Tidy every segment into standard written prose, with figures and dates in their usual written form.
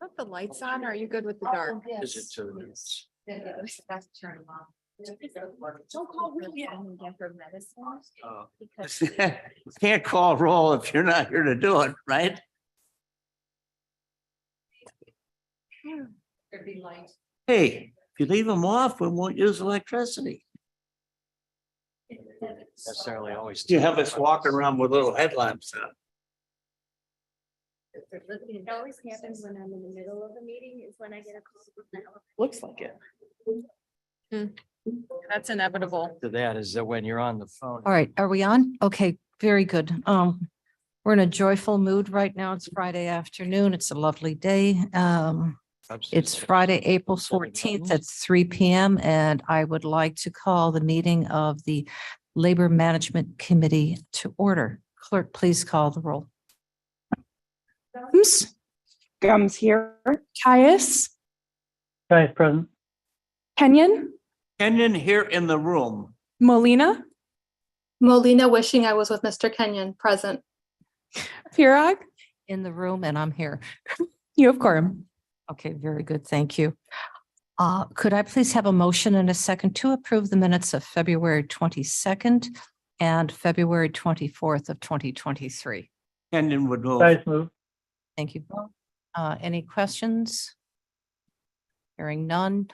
Put the lights on, or are you good with the dark? Is it to the minutes? Don't call me again for medicine. Oh. Because Can't call roll if you're not here to do it, right? there'd be light. Hey, if you leave them off, we won't use electricity. Necessarily always. You have us walking around with little headlamps on. It always happens when I'm in the middle of a meeting is when I get a call. Looks like it. That's inevitable. To that is that when you're on the phone. All right, are we on? Okay, very good. We're in a joyful mood right now. It's Friday afternoon. It's a lovely day. It's Friday, April 14th at 3 p.m. and I would like to call the meeting of the Labor Management Committee to order. Clerk, please call the roll. Gums here. Caius. Vice President. Kenyon. Kenyon here in the room. Molina. Molina wishing I was with Mr. Kenyon, present. Pirog. In the room and I'm here. You have quorum. Okay, very good. Thank you. Could I please have a motion and a second to approve the minutes of February 22nd and February 24th of 2023? Kenyon would move. Vice move. Thank you both. Any questions? Hearing none,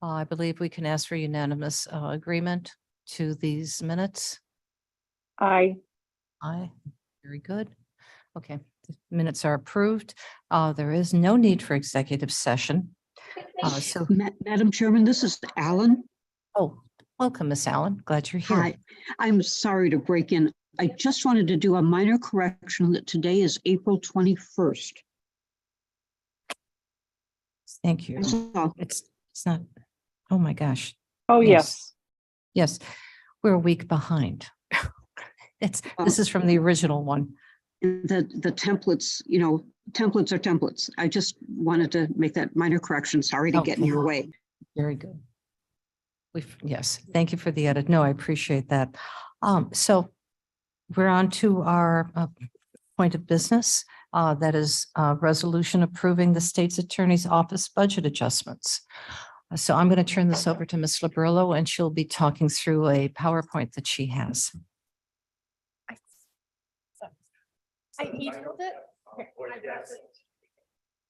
I believe we can ask for unanimous agreement to these minutes. Aye. Aye, very good. Okay, the minutes are approved. There is no need for executive session. So, Madam Chairman, this is Alan. oh, welcome, Miss Allen. Glad you're here. Hi, I'm sorry to break in. I just wanted to do a minor correction that today is April 21st. Thank you. That's all. It's not, oh my gosh. Oh, Yes. yes. Yes, we're a week behind. This is from the original one. The templates, templates are templates. I just wanted to make that minor correction. Sorry to get in Okay. your way. Very good. Yes, thank you for the edit. No, I appreciate that. So we're on to our point of business. That is a resolution approving the state's attorney's office budget adjustments. So I'm going to turn this over to Ms. Labrillo and she'll be talking through a PowerPoint that she has. I emailed it.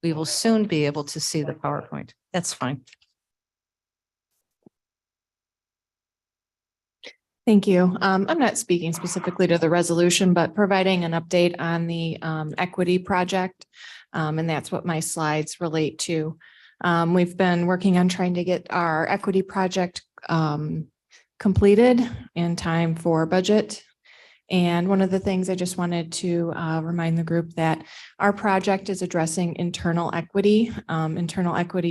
We will soon be able to see the PowerPoint. That's fine. Thank you. I'm not speaking specifically to the resolution, but providing an update on the equity project. And that's what my slides relate to. We've been working on trying to get our equity project completed in time for budget. And one of the things I just wanted to remind the group that our project is addressing internal equity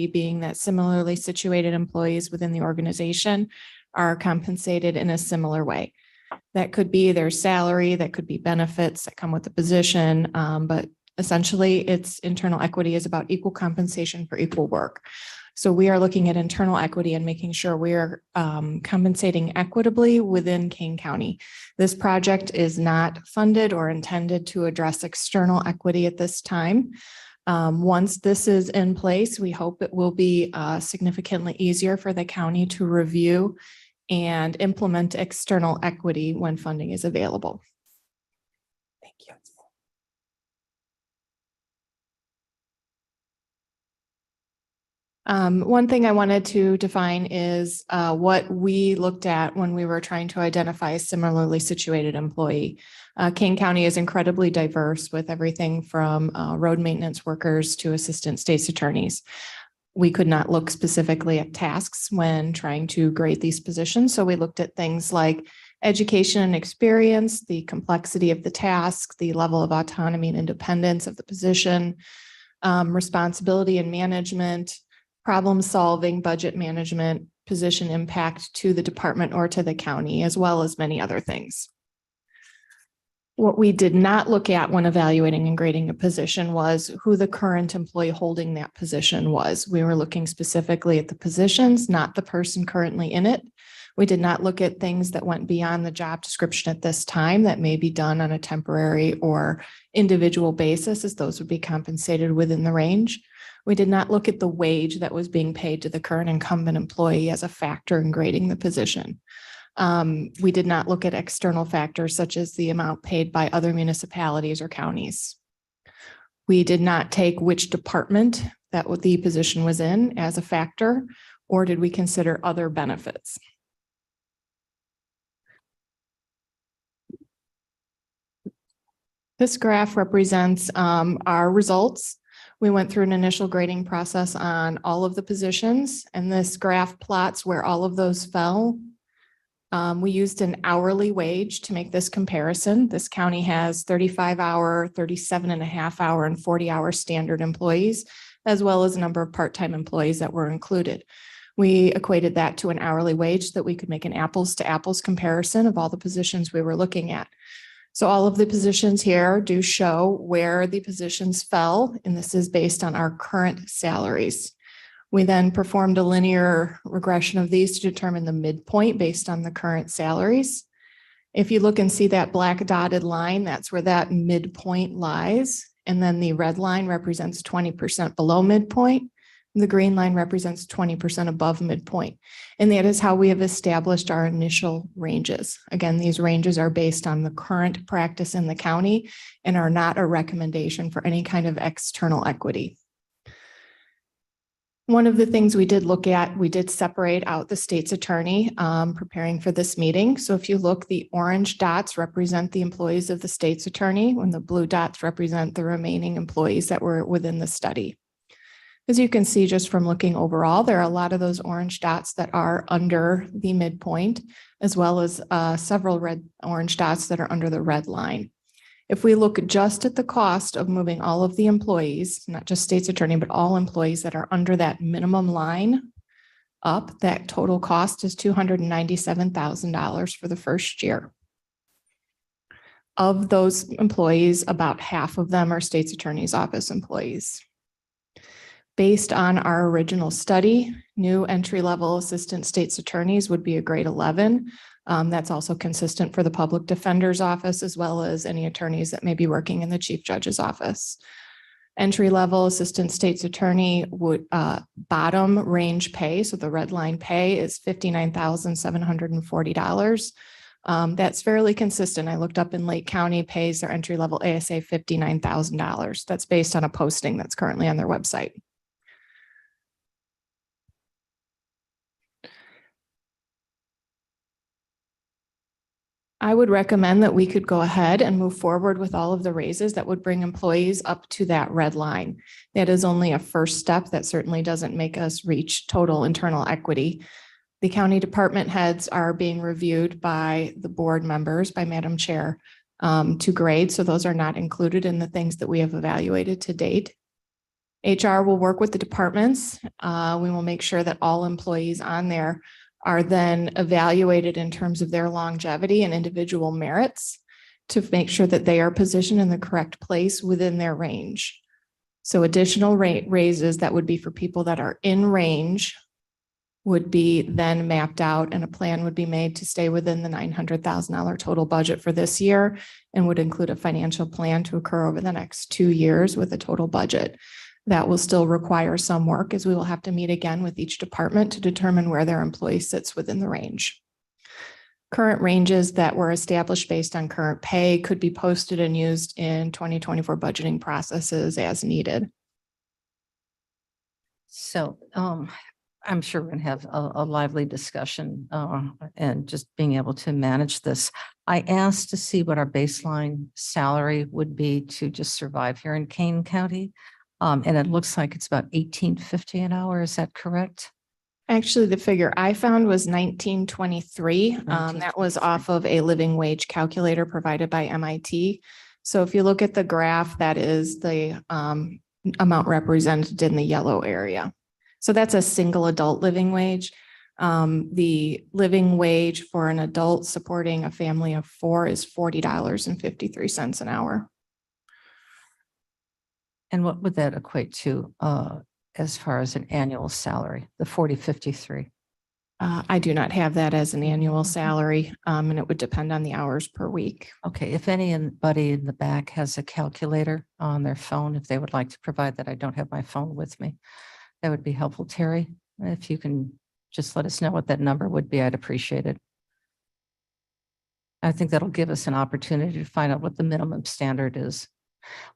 being that similarly situated employees within the organization are compensated in a similar way. That could be their salary, that could be benefits that come with the position, but essentially it's internal equity is about equal compensation for equal work. So we are looking at internal equity and making sure we are compensating equitably within Kane County. This project is not funded or intended to address external equity at this time. Once this is in place, we hope it will be significantly easier for the county to review and implement external equity when funding is available. Thank you. One thing I wanted to define is what we looked at when we were trying to identify a similarly situated employee. Kane County is incredibly diverse with everything from road maintenance workers to assistant state's attorneys. We could not look specifically at tasks when trying to grade these positions. So we looked at things like education and experience, the complexity of the task, the level of autonomy and independence of the position, responsibility and management, problem solving, budget management, position impact to the department or to the county, as well as many other things. What we did not look at when evaluating and grading a position was who the current employee holding that position was. We were looking specifically at the positions, not the person currently in it. We did not look at things that went beyond the job description at this time that may be done on a temporary or individual basis, as those would be compensated within the range. We did not look at the wage that was being paid to the current incumbent employee as a factor in grading the position. We did not look at external factors such as the amount paid by other municipalities or counties. We did not take which department that the position was in as a factor, or did we consider other benefits? This graph represents our results. We went through an initial grading process on all of the positions, and this graph plots where all of those fell. We used an hourly wage to make this comparison. This county has 35-hour, 37.5-hour, and 40-hour standard employees, as well as a number of part-time employees that were included. We equated that to an hourly wage so that we could make an apples to apples comparison of all the positions we were looking at. So all of the positions here do show where the positions fell, and this is based on our current salaries. We then performed a linear regression of these to determine the midpoint based on the current salaries. If you look and see that black dotted line, that's where that midpoint lies. And then the red line represents 20% below midpoint. The green line represents 20% above midpoint. And that is how we have established our initial ranges. Again, these ranges are based on the current practice in the county and are not a recommendation for any kind of external equity. One of the things we did look at, we did separate out the state's attorney preparing for this meeting. So if you look, the orange dots represent the employees of the state's attorney, when the blue dots represent the remaining employees that were within the study. As you can see, just from looking overall, there are a lot of those orange dots that are under the midpoint, as well as several orange dots that are under the red line. If we look just at the cost of moving all of the employees, not just state's attorney, but all employees that are under that minimum line up, that total cost is $297,000 for the first year. Of those employees, about half of them are state's attorney's office employees. Based on our original study, new entry-level assistant state's attorneys would be a grade 11. That's also consistent for the public defender's office, as well as any attorneys that may be working in the chief judge's office. Entry-level assistant state's attorney would bottom range pay, so the red line pay is $59,740. That's fairly consistent. I looked up in Lake County pays their entry-level ASA $59,000. That's based on a posting that's currently on their website. I would recommend that we could go ahead and move forward with all of the raises that would bring employees up to that red line. That is only a first step. That certainly doesn't make us reach total internal equity. The county department heads are being reviewed by the board members, by Madam Chair, to grade. So those are not included in the things that we have evaluated to date. HR will work with the departments. We will make sure that all employees on there are then evaluated in terms of their longevity and individual merits to make sure that they are positioned in the correct place within their range. So additional raises that would be for people that are in range would be then mapped out, and a plan would be made to stay within the $900,000 total budget for this year, and would include a financial plan to occur over the next 2 years with a total budget. That will still require some work, as we will have to meet again with each department to determine where their employee sits within the range. Current ranges that were established based on current pay could be posted and used in 2024 budgeting processes as needed. So I'm sure we're going to have a lively discussion and just being able to manage this. I asked to see what our baseline salary would be to just survive here in Kane County. And it looks like it's about $18.50 an hour. Is that correct? Actually, the figure I found was $19.23. That was off of a living wage calculator provided by MIT. So if you look at the graph, that is the amount represented in the yellow area. So that's a single adult living wage. The living wage for an adult supporting a family of 4 is $40.53 an hour. And what would that equate to as far as an annual salary, the 4053? I do not have that as an annual salary, and it would depend on the hours per week. Okay, if anybody in the back has a calculator on their phone, if they would like to provide that, I don't have my phone with me. That would be helpful. Terry, if you can just let us know what that number would be, I'd appreciate it. I think that'll give us an opportunity to find out what the minimum standard is.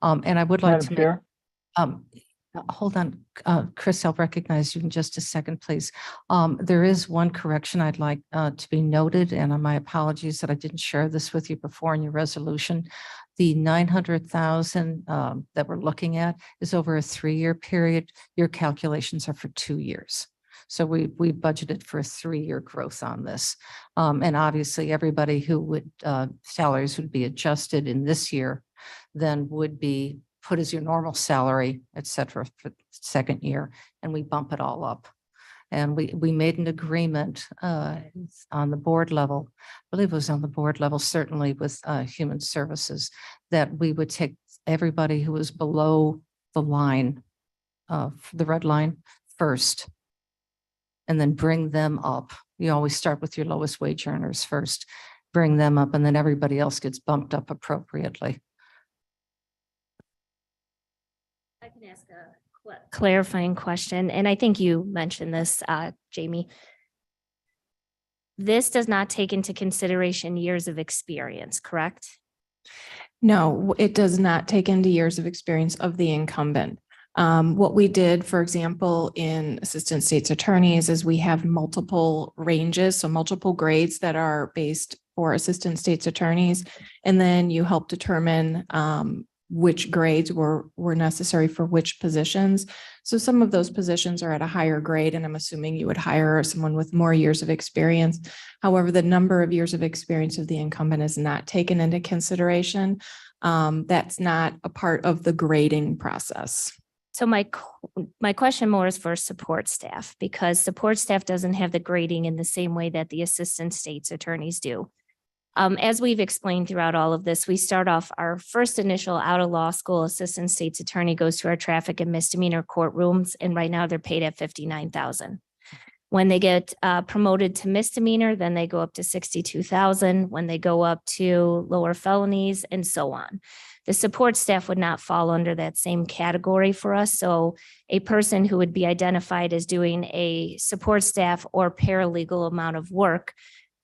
And I would like Madam to make, Chair, hold on, Chris, I'll recognize you in just a second, please. There is one correction I'd like to be noted, and my apologies that I didn't share this with you before in your resolution. The 900,000 that we're looking at is over a 3-year period. Your calculations are for 2 years. So we budgeted for a 3-year growth on this. And obviously, everybody who would, salaries would be adjusted in this year, then would be put as your normal salary, et cetera, for the second year, and we bump it all up. And we made an agreement on the board level, I believe it was on the board level, certainly with Human Services, that we would take everybody who was below the line, the red line first, and then bring them up. You always start with your lowest wage earners first, bring them up, and then everybody else gets bumped up appropriately. I can ask a clarifying question, and I think you mentioned this, Jamie. This does not take into consideration years of experience, correct? No, it does not take into years of experience of the incumbent. What we did, for example, in assistant state's attorneys is we have multiple ranges, so multiple grades that are based for assistant state's attorneys. And then you help determine which grades were necessary for which positions. So some of those positions are at a higher grade, and I'm assuming you would hire someone with more years of experience. However, the number of years of experience of the incumbent is not taken into consideration. That's not a part of the grading process. So my question more is for support staff, because support staff doesn't have the grading in the same way that the assistant state's attorneys do. As we've explained throughout all of this, we start off our first initial out of law school assistant state's attorney goes to our traffic and misdemeanor courtrooms, and right now they're paid at $59,000. When they get promoted to misdemeanor, then they go up to $62,000. When they go up to lower felonies, and so on. The support staff would not fall under that same category for us. So a person who would be identified as doing a support staff or paralegal amount of work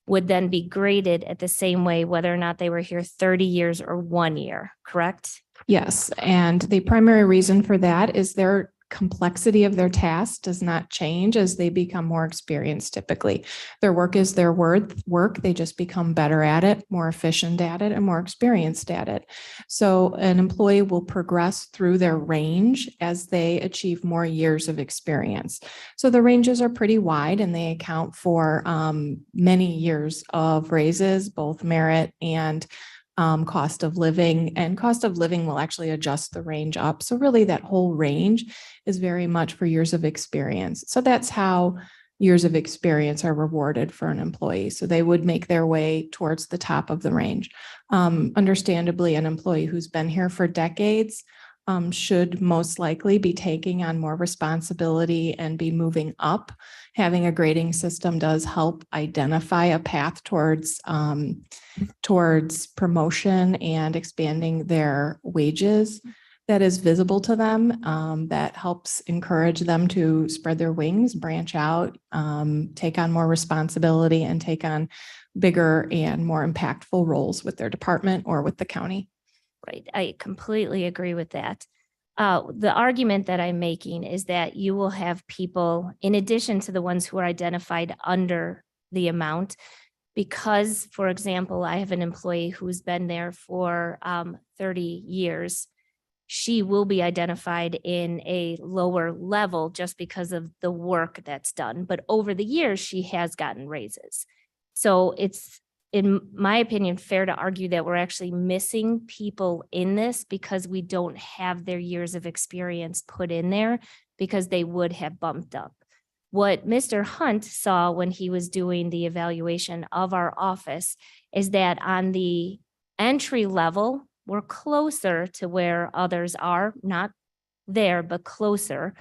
would then be graded at the same way, whether or not they were here 30 years or 1 year, correct? Yes, and the primary reason for that is their complexity of their task does not change as they become more experienced typically. Their work is their work. They just become better at it, more efficient at it, and more experienced at it. So an employee will progress through their range as they achieve more years of experience. So the ranges are pretty wide, and they account for many years of raises, both merit and cost of living, and cost of living will actually adjust the range up. So really that whole range is very much for years of experience. So that's how years of experience are rewarded for an employee. So they would make their way towards the top of the range. Understandably, an employee who's been here for decades should most likely be taking on more responsibility and be moving up. Having a grading system does help identify a path towards promotion and expanding their wages that is visible to them, that helps encourage them to spread their wings, branch out, take on more responsibility, and take on bigger and more impactful roles with their department or with the county. Right. I completely agree with that. The argument that I'm making is that you will have people, in addition to the ones who are identified under the amount, because, for example, I have an employee who's been there for 30 years. She will be identified in a lower level just because of the work that's done. But over the years, she has gotten raises. So it's, in my opinion, fair to argue that we're actually missing people in this because we don't have their years of experience put in there because they would have bumped up. What Mr. Hunt saw when he was doing the evaluation of our office is that on the entry level, we're closer to where others are, not there, but closer.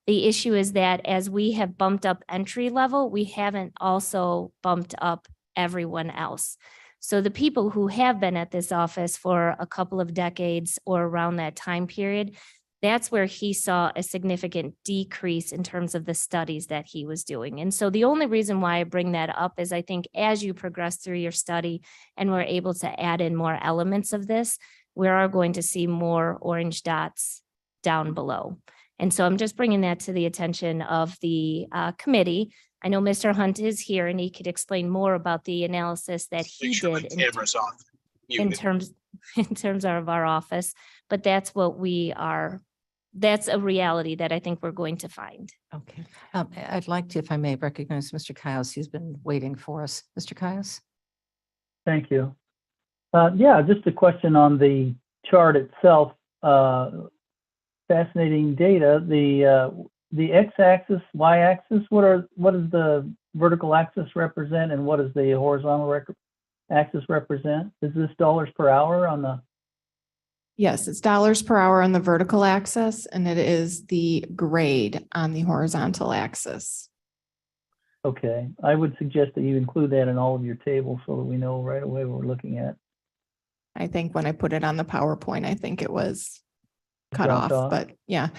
The issue is that as we have bumped up entry level, we haven't also bumped up everyone else. So the people who have been at this office for a couple of decades or around that time period, that's where he saw a significant decrease in terms of the studies that he was doing. And so the only reason why I bring that up is I think as you progress through your study and we're able to add in more elements of this, we are going to see more orange dots down below. And so I'm just bringing that to the attention of the committee. I know Mr. Hunt is here and he could explain more about the analysis that he did in terms of our office, but that's what we are. That's a reality that I think we're going to find. Okay. I'd like to, if I may, recognize Mr. Caius. He's been waiting for us. Mr. Caius? Thank you. Yeah, just a question on the chart itself. Fascinating data. The x-axis, y-axis, what does the vertical axis represent and what does the horizontal axis represent? Is this dollars per hour on the? Yes, it's dollars per hour on the vertical axis, and it is the grade on the horizontal axis. Okay, I would suggest that you include that in all of your tables so that we know right away what we're looking at. I think when I put it on the PowerPoint, I think it was cut Dropped off, off? but yeah.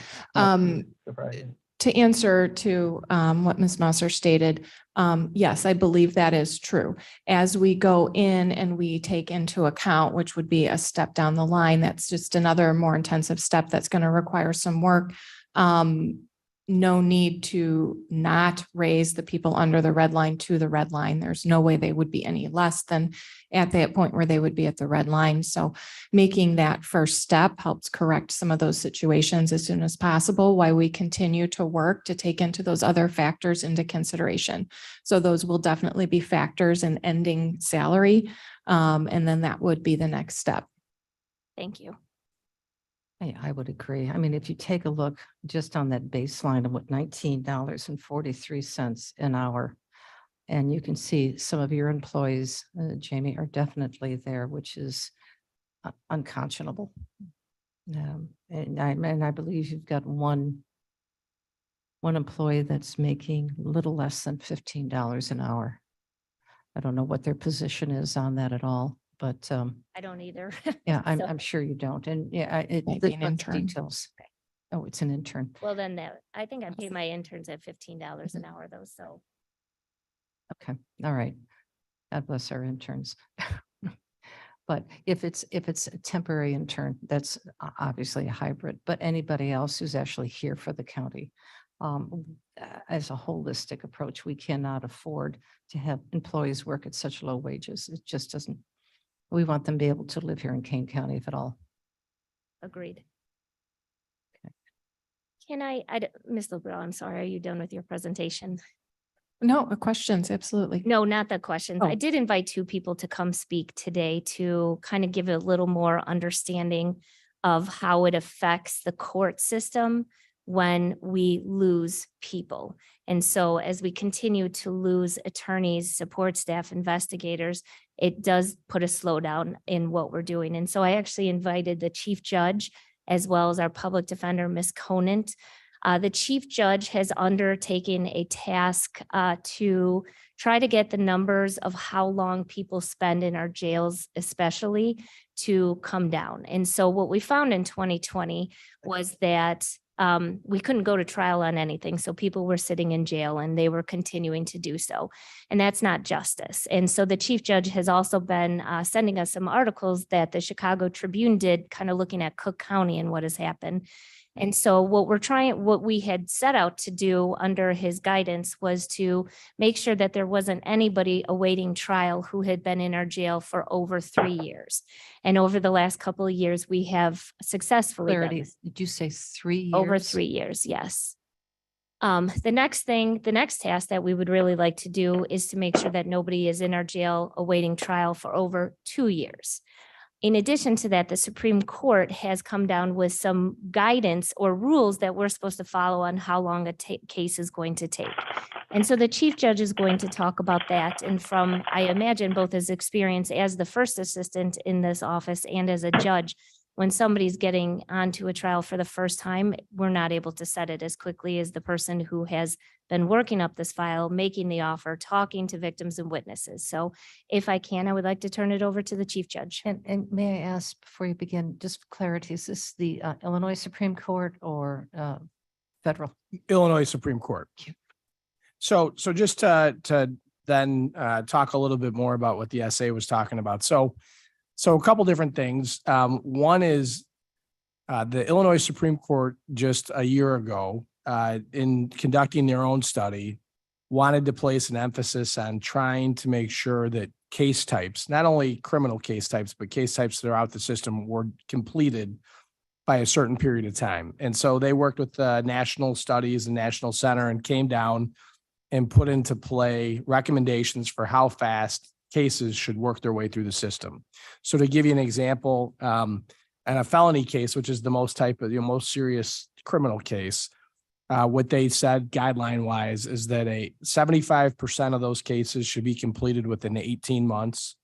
Surprising. To answer to what Ms. Musser stated, yes, I believe that is true. As we go in and we take into account, which would be a step down the line, that's just another more intensive step that's going to require some work. No need to not raise the people under the red line to the red line. There's no way they would be any less than at that point where they would be at the red line. So making that first step helps correct some of those situations as soon as possible while we continue to work to take into those other factors into consideration. So those will definitely be factors in ending salary. And then that would be the next step. Thank you. I would agree. I mean, if you take a look just on that baseline of what $19.43 an hour, and you can see some of your employees, Jamie, are definitely there, which is unconscionable. And I believe you've got one employee that's making a little less than $15 an hour. I don't know what their position is on that at all, but I don't either. yeah, So- I'm sure you don't. And yeah, Maybe an the intern. details. Oh, it's an intern. Well, then I think I pay my interns at $15 an hour though, so. Okay, all right. God bless our interns. But if it's a temporary intern, that's obviously a hybrid, but anybody else who's actually here for the county. As a holistic approach, we cannot afford to have employees work at such low wages. It just doesn't, we want them to be able to live here in Kane County if at all. Agreed. Okay. Can Ms. Liberal, I'm sorry, are you done with your presentation? No, questions, absolutely. No, not the questions. I Oh. did invite two people to come speak today to kind of give a little more understanding of how it affects the court system when we lose people. And so as we continue to lose attorneys, support staff, investigators, it does put a slowdown in what we're doing. And so I actually invited the chief judge as well as our public defender, Ms. Conant. The chief judge has undertaken a task to try to get the numbers of how long people spend in our jails, especially, to come down. And so what we found in 2020 was that we couldn't go to trial on anything. So people were sitting in jail and they were continuing to do so. And that's not justice. And so the chief judge has also been sending us some articles that the Chicago Tribune did, kind of looking at Cook County and what has happened. And so what we had set out to do under his guidance was to make sure that there wasn't anybody awaiting trial who had been in our jail for over 3 years. And over the last couple of years, we have successfully done Clarity, this. did you say 3 years? Over 3 years, yes. The next task that we would really like to do is to make sure that nobody is in our jail awaiting trial for over 2 years. In addition to that, the Supreme Court has come down with some guidance or rules that we're supposed to follow on how long a case is going to take. And so the chief judge is going to talk about that. And from, I imagine, both his experience as the first assistant in this office and as a judge, when somebody's getting onto a trial for the first time, we're not able to set it as quickly as the person who has been working up this file, making the offer, talking to victims and witnesses. So if I can, I would like to turn it over to the chief judge. And may I ask before you begin, just for clarity, is this the Illinois Supreme Court or federal? Illinois Supreme Court. So just to then talk a little bit more about what the SA was talking about. So a couple different things. One is the Illinois Supreme Court just a year ago, in conducting their own study, wanted to place an emphasis on trying to make sure that case types, not only criminal case types, but case types that are out the system, were completed by a certain period of time. And so they worked with National Studies and National Center and came down and put into play recommendations for how fast cases should work their way through the system. So to give you an example, in a felony case, which is the most most serious criminal case, what they said guideline wise is that 75% of those cases should be completed within 18 months.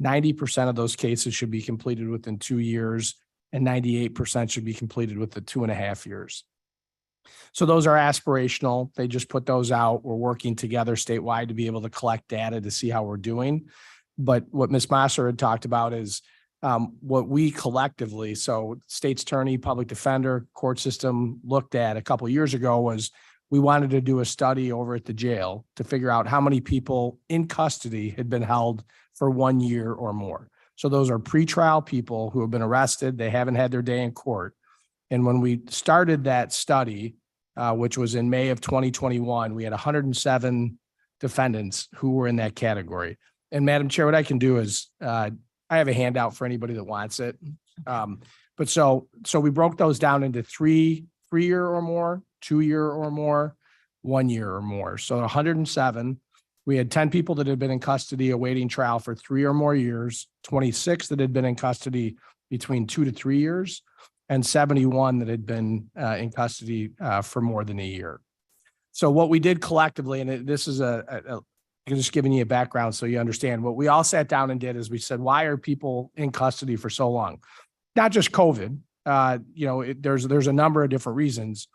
90% of those cases should be completed within 2 years, and 98% should be completed within 2.5 years. So those are aspirational. They just put those out. We're working together statewide to be able to collect data to see how we're doing. But what Ms. Masser had talked about is what we collectively, so state's attorney, public defender, court system looked at a couple of years ago was we wanted to do a study over at the jail to figure out how many people in custody had been held for 1 year or more. So those are pretrial people who have been arrested. They haven't had their day in court. And when we started that study, which was in May of 2021, we had 107 defendants who were in that category. And Madam Chair, what I can do is I have a handout for anybody that wants it. But so we broke those down into 3-year or more, 2-year or more, 1 year or more. So 107. We had 10 people that had been in custody awaiting trial for 3 or more years, 26 that had been in custody between 2 to 3 years, and 71 that had been in custody for more than a year. So what we did collectively, and this is I'm just giving you a background so you understand, what we all sat down and did is we said, why are people in custody for so long? Not just COVID, there's a number of different reasons.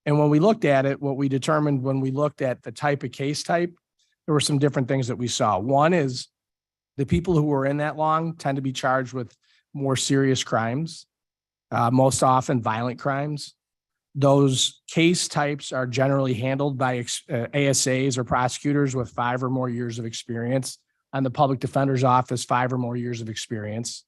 And when we looked at it, what we determined when we looked at the type of case type, there were some different things that we saw. One is the people who were in that long tend to be charged with more serious crimes, most often violent crimes. Those case types are generally handled by ASAs or prosecutors with 5 or more years of experience. On the public defender's office, 5 or more years of experience.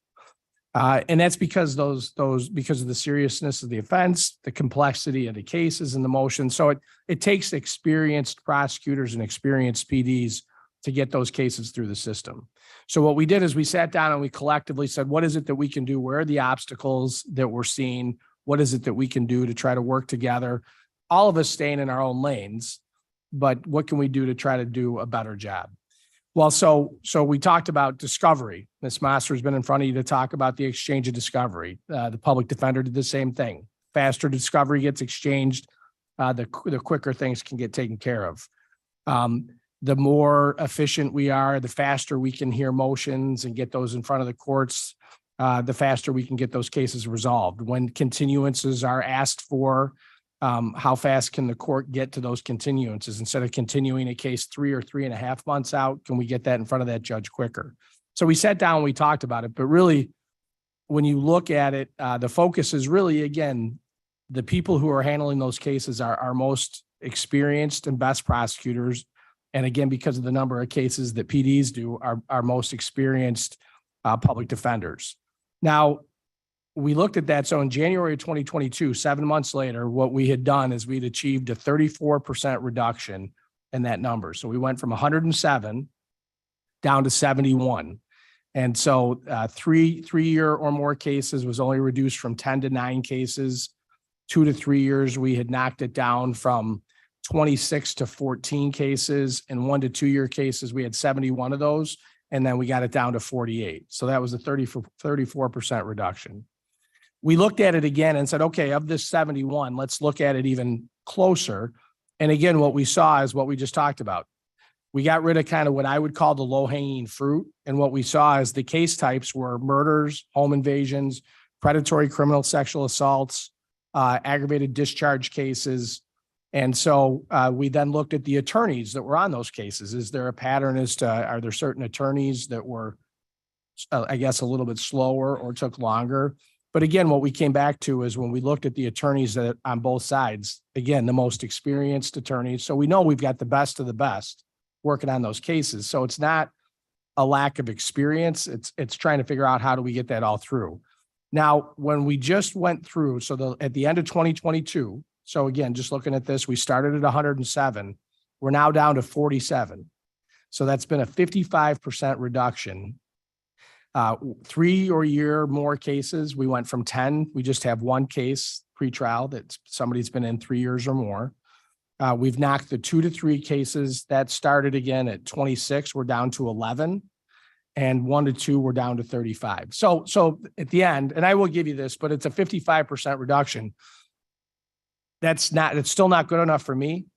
And that's because because of the seriousness of the offense, the complexity of the cases and the motion. So it takes experienced prosecutors and experienced PDs to get those cases through the system. So what we did is we sat down and we collectively said, what is it that we can do? Where are the obstacles that we're seeing? What is it that we can do to try to work together? All of us staying in our own lanes, but what can we do to try to do a better job? Well, so we talked about discovery. Ms. Masser has been in front of you to talk about the exchange of discovery. The public defender did the same thing. Faster discovery gets exchanged, the quicker things can get taken care of. The more efficient we are, the faster we can hear motions and get those in front of the courts, the faster we can get those cases resolved. When continuances are asked for, how fast can the court get to those continuances? Instead of continuing a case 3 or 3.5 months out, can we get that in front of that judge quicker? So we sat down, we talked about it, but really when you look at it, the focus is really, again, the people who are handling those cases are our most experienced and best prosecutors. And again, because of the number of cases that PDs do, are most experienced public defenders. Now, we looked at that. So in January of 2022, 7 months later, what we had done is we'd achieved a 34% reduction in that number. So we went from 107 down to 71. And so 3-year or more cases was only reduced from 10 to 9 cases. 2 to 3 years, we had knocked it down from 26 to 14 cases. And 1 to 2 year cases, we had 71 of those. And then we got it down to 48. So that was a 34% reduction. We looked at it again and said, okay, of this 71, let's look at it even closer. And again, what we saw is what we just talked about. We got rid of kind of what I would call the low-hanging fruit. And what we saw is the case types were murders, home invasions, predatory criminal sexual assaults, aggravated discharge cases. And so we then looked at the attorneys that were on those cases. Is there a pattern as to, are there certain attorneys that were, I guess, a little bit slower or took longer? But again, what we came back to is when we looked at the attorneys that on both sides, again, the most experienced attorneys. So we know we've got the best of the best working on those cases. So it's not a lack of experience. It's trying to figure out how do we get that all through. Now, when we just went through, so at the end of 2022, so again, just looking at this, we started at 107. We're now down to 47. So that's been a 55% reduction. 3 or year more cases. We went from 10. We just have one case pretrial that somebody's been in 3 years or more. We've knocked the 2 to 3 cases that started again at 26. We're down to 11, and 1 to 2, we're down to 35. So at the end, and I will give you this, but it's a 55% reduction. It's still not good enough for me.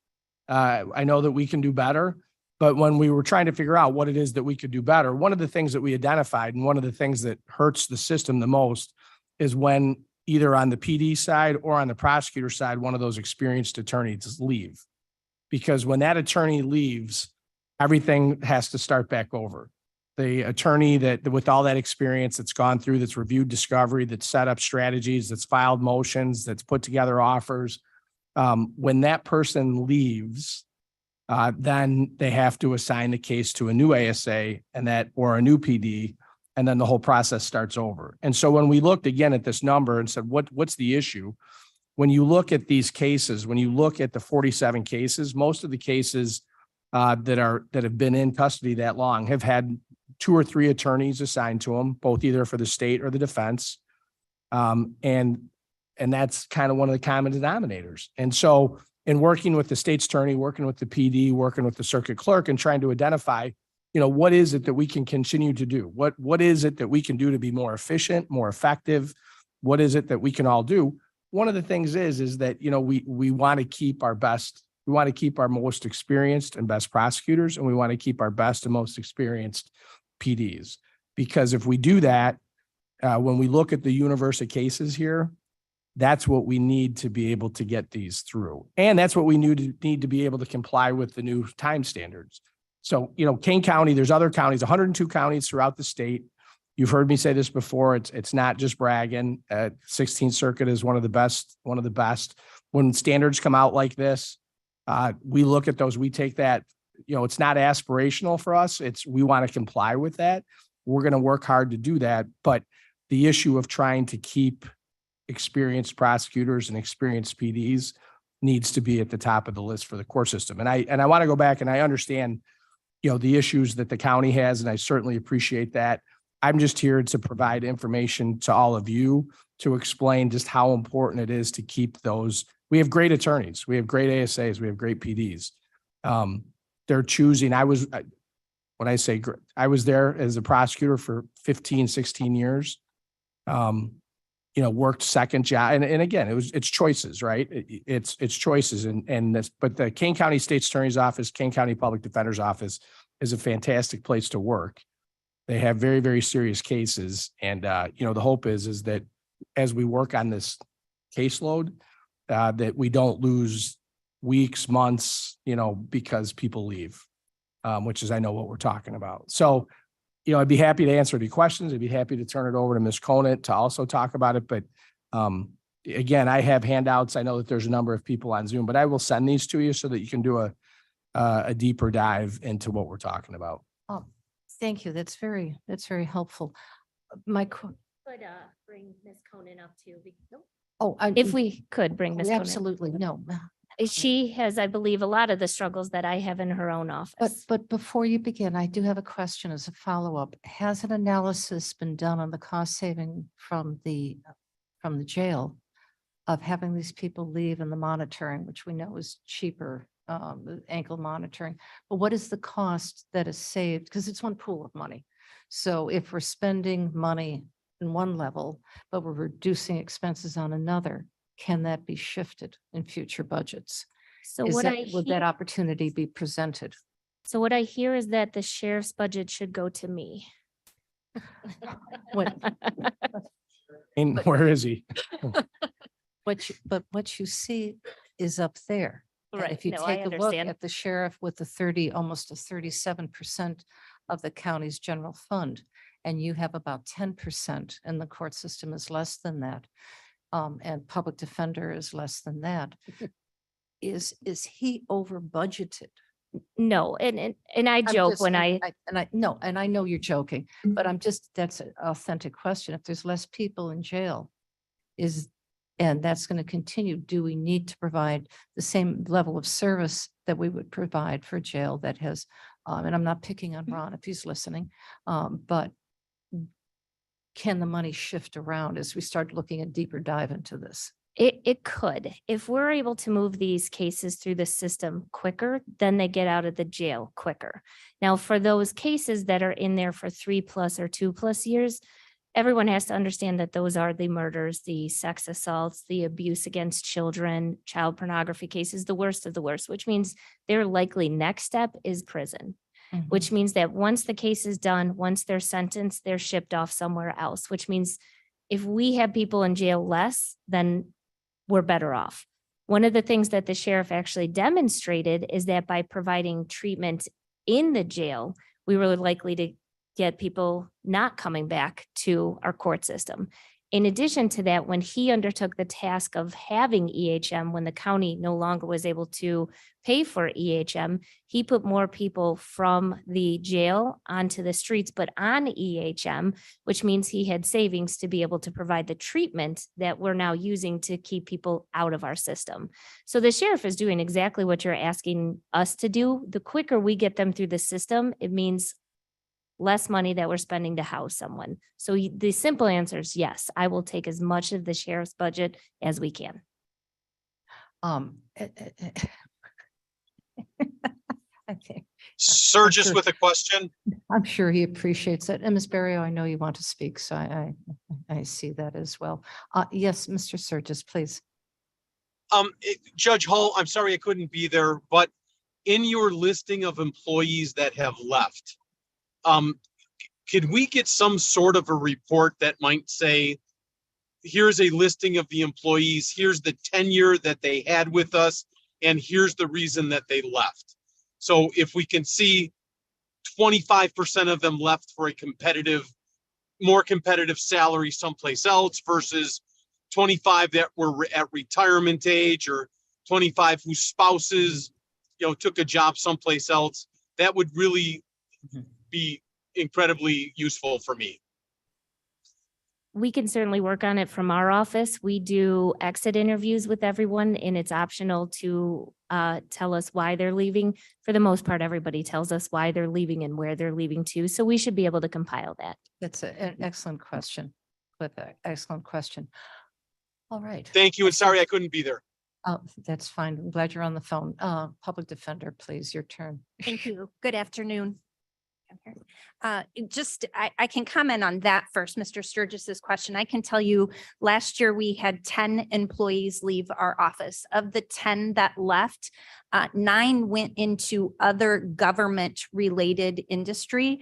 I know that we can do better, but when we were trying to figure out what it is that we could do better, one of the things that we identified and one of the things that hurts the system the most is when either on the PD side or on the prosecutor side, one of those experienced attorneys leave. Because when that attorney leaves, everything has to start back over. The attorney that with all that experience that's gone through, that's reviewed discovery, that's set up strategies, that's filed motions, that's put together offers, when that person leaves, then they have to assign the case to a new ASA or a new PD, and then the whole process starts over. And so when we looked again at this number and said, what's the issue? When you look at these cases, when you look at the 47 cases, most of the cases that have been in custody that long have had 2 or 3 attorneys assigned to them, both either for the state or the defense. And that's kind of one of the common denominators. And so in working with the state's attorney, working with the PD, working with the circuit clerk, and trying to identify, what is it that we can continue to do? What is it that we can do to be more efficient, more effective? What is it that we can all do? One of the things is that, we want to keep our best. We want to keep our most experienced and best prosecutors, and we want to keep our best and most experienced PDs. Because if we do that, when we look at the universe of cases here, that's what we need to be able to get these through. And that's what we need to be able to comply with the new time standards. So, Kane County, there's other counties, 102 counties throughout the state. You've heard me say this before. It's not just bragging. 16th Circuit is one of the best. When standards come out like this, we look at those, we take that, it's not aspirational for us. We want to comply with that. We're going to work hard to do that. But the issue of trying to keep experienced prosecutors and experienced PDs needs to be at the top of the list for the court system. And I want to go back, and I understand, the issues that the county has, and I certainly appreciate that. I'm just here to provide information to all of you to explain just how important it is to keep those. We have great attorneys. We have great ASAs. We have great PDs. They're choosing. I was there as a prosecutor for 15, 16 years. Worked second job. And again, it's choices, right? It's choices. But the Kane County State's Attorney's Office, Kane County Public Defender's Office is a fantastic place to work. They have very, very serious cases. And, the hope is that as we work on this caseload, that we don't lose weeks, months, because people leave, which is, I know what we're talking about. So, I'd be happy to answer any questions. I'd be happy to turn it over to Ms. Conant to also talk about it. But again, I have handouts. I know that there's a number of people on Zoom, but I will send these to you so that you can do a deeper dive into what we're talking about. Thank you. That's very helpful. Could bring Ms. Conan up too. If If we could bring Ms. Conan. absolutely, no. She has, I believe, a lot of the struggles that I have in her own office. But before you begin, I do have a question as a follow-up. Has an analysis been done on the cost saving from the jail of having these people leave and the monitoring, which we know is cheaper, the ankle monitoring? But what is the cost that is saved? Because it's one pool of money. So if we're spending money in one level, but we're reducing expenses on another, can that be shifted in future budgets? So Would that opportunity be presented? So what I hear is that the sheriff's budget should go to me. When- And where is he? But what you see is up there. And Right. if you No, I take a look understand. at the sheriff with the 30, almost a 37% of the county's general fund, and you have about 10%, and the court system is less than that, and public defender is less than that. Is he over budgeted? No, and I joke when No, and I know you're joking, but that's an authentic question. If there's less people in jail, and that's going to continue, do we need to provide the same level of service that we would provide for jail that has, and I'm not picking on Ron if he's listening, but can the money shift around as we start looking a deeper dive into this? It could. If we're able to move these cases through the system quicker, then they get out of the jail quicker. Now, for those cases that are in there for 3+ or 2+ years, everyone has to understand that those are the murders, the sex assaults, the abuse against children, child pornography cases, the worst of the worst, which means their likely next step is prison, which means that once the case is done, once they're sentenced, they're shipped off somewhere else, which means if we have people in jail less, then we're better off. One of the things that the sheriff actually demonstrated is that by providing treatment in the jail, we were likely to get people not coming back to our court system. In addition to that, when he undertook the task of having EHM, when the county no longer was able to pay for EHM, he put more people from the jail onto the streets, but on EHM, which means he had savings to be able to provide the treatment that we're now using to keep people out of our system. So the sheriff is doing exactly what you're asking us to do. The quicker we get them through the system, it means less money that we're spending to house someone. So the simple answer is yes, I will take as much of the sheriff's budget as we can. I think, Surges sure. with a question. I'm sure he appreciates it. And Ms. Barrio, I know you want to speak, so I see that as well. Yes, Mr. Surges, please. Judge Hull, I'm sorry I couldn't be there, but in your listing of employees that have left, could we get some sort of a report that might say, here's a listing of the employees, here's the tenure that they had with us, and here's the reason that they left. So if we can see 25% of them left for a more competitive salary someplace else versus 25 that were at retirement age, or 25 whose spouses, took a job someplace else, that would really be incredibly useful for me. We can certainly work on it from our office. We do exit interviews with everyone, and it's optional to tell us why they're leaving. For the most part, everybody tells us why they're leaving and where they're leaving to. So we should be able to compile that. That's an excellent question. Excellent question. All right. Thank you, and sorry I couldn't be there. Oh, that's fine. I'm glad you're on the phone. Public defender, please, your turn. Thank you. Good afternoon. I can comment on that first, Mr. Sturgis's question. I can tell you last year we had 10 employees leave our office. Of the 10 that left, 9 went into other government related industry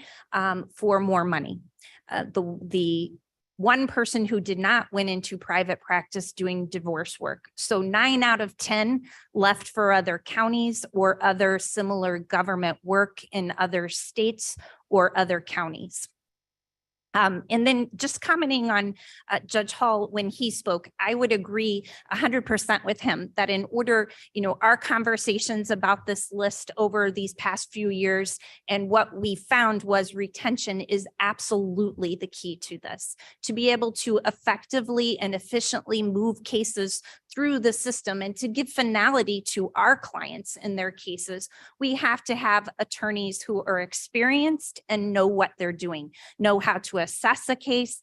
for more money. The one person who did not went into private practice doing divorce work. So 9 out of 10 left for other counties or other similar government work in other states or other counties. And then just commenting on Judge Hall, when he spoke, I would agree 100% with him that in order, our conversations about this list over these past few years, and what we found was retention is absolutely the key to this. To be able to effectively and efficiently move cases through the system and to give finality to our clients in their cases, we have to have attorneys who are experienced and know what they're doing, know how to assess a case,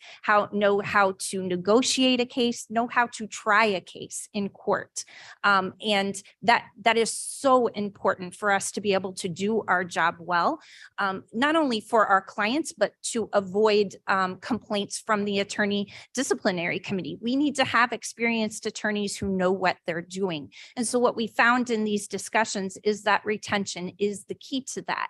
know how to negotiate a case, know how to try a case in court. And that is so important for us to be able to do our job well, not only for our clients, but to avoid complaints from the attorney disciplinary committee. We need to have experienced attorneys who know what they're doing. And so what we found in these discussions is that retention is the key to that.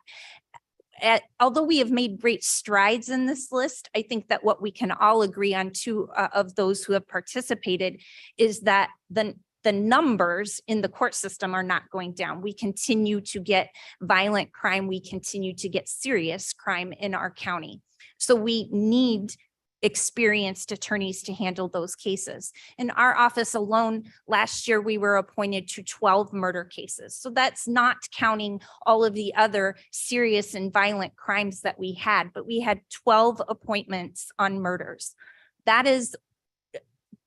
although we have made great strides in this list, I think that what we can all agree on, two of those who have participated, is that the numbers in the court system are not going down. We continue to get violent crime. We continue to get serious crime in our county. So we need experienced attorneys to handle those cases. In our office alone, last year, we were appointed to 12 murder cases. So that's not counting all of the other serious and violent crimes that we had, but we had 12 appointments on murders. That is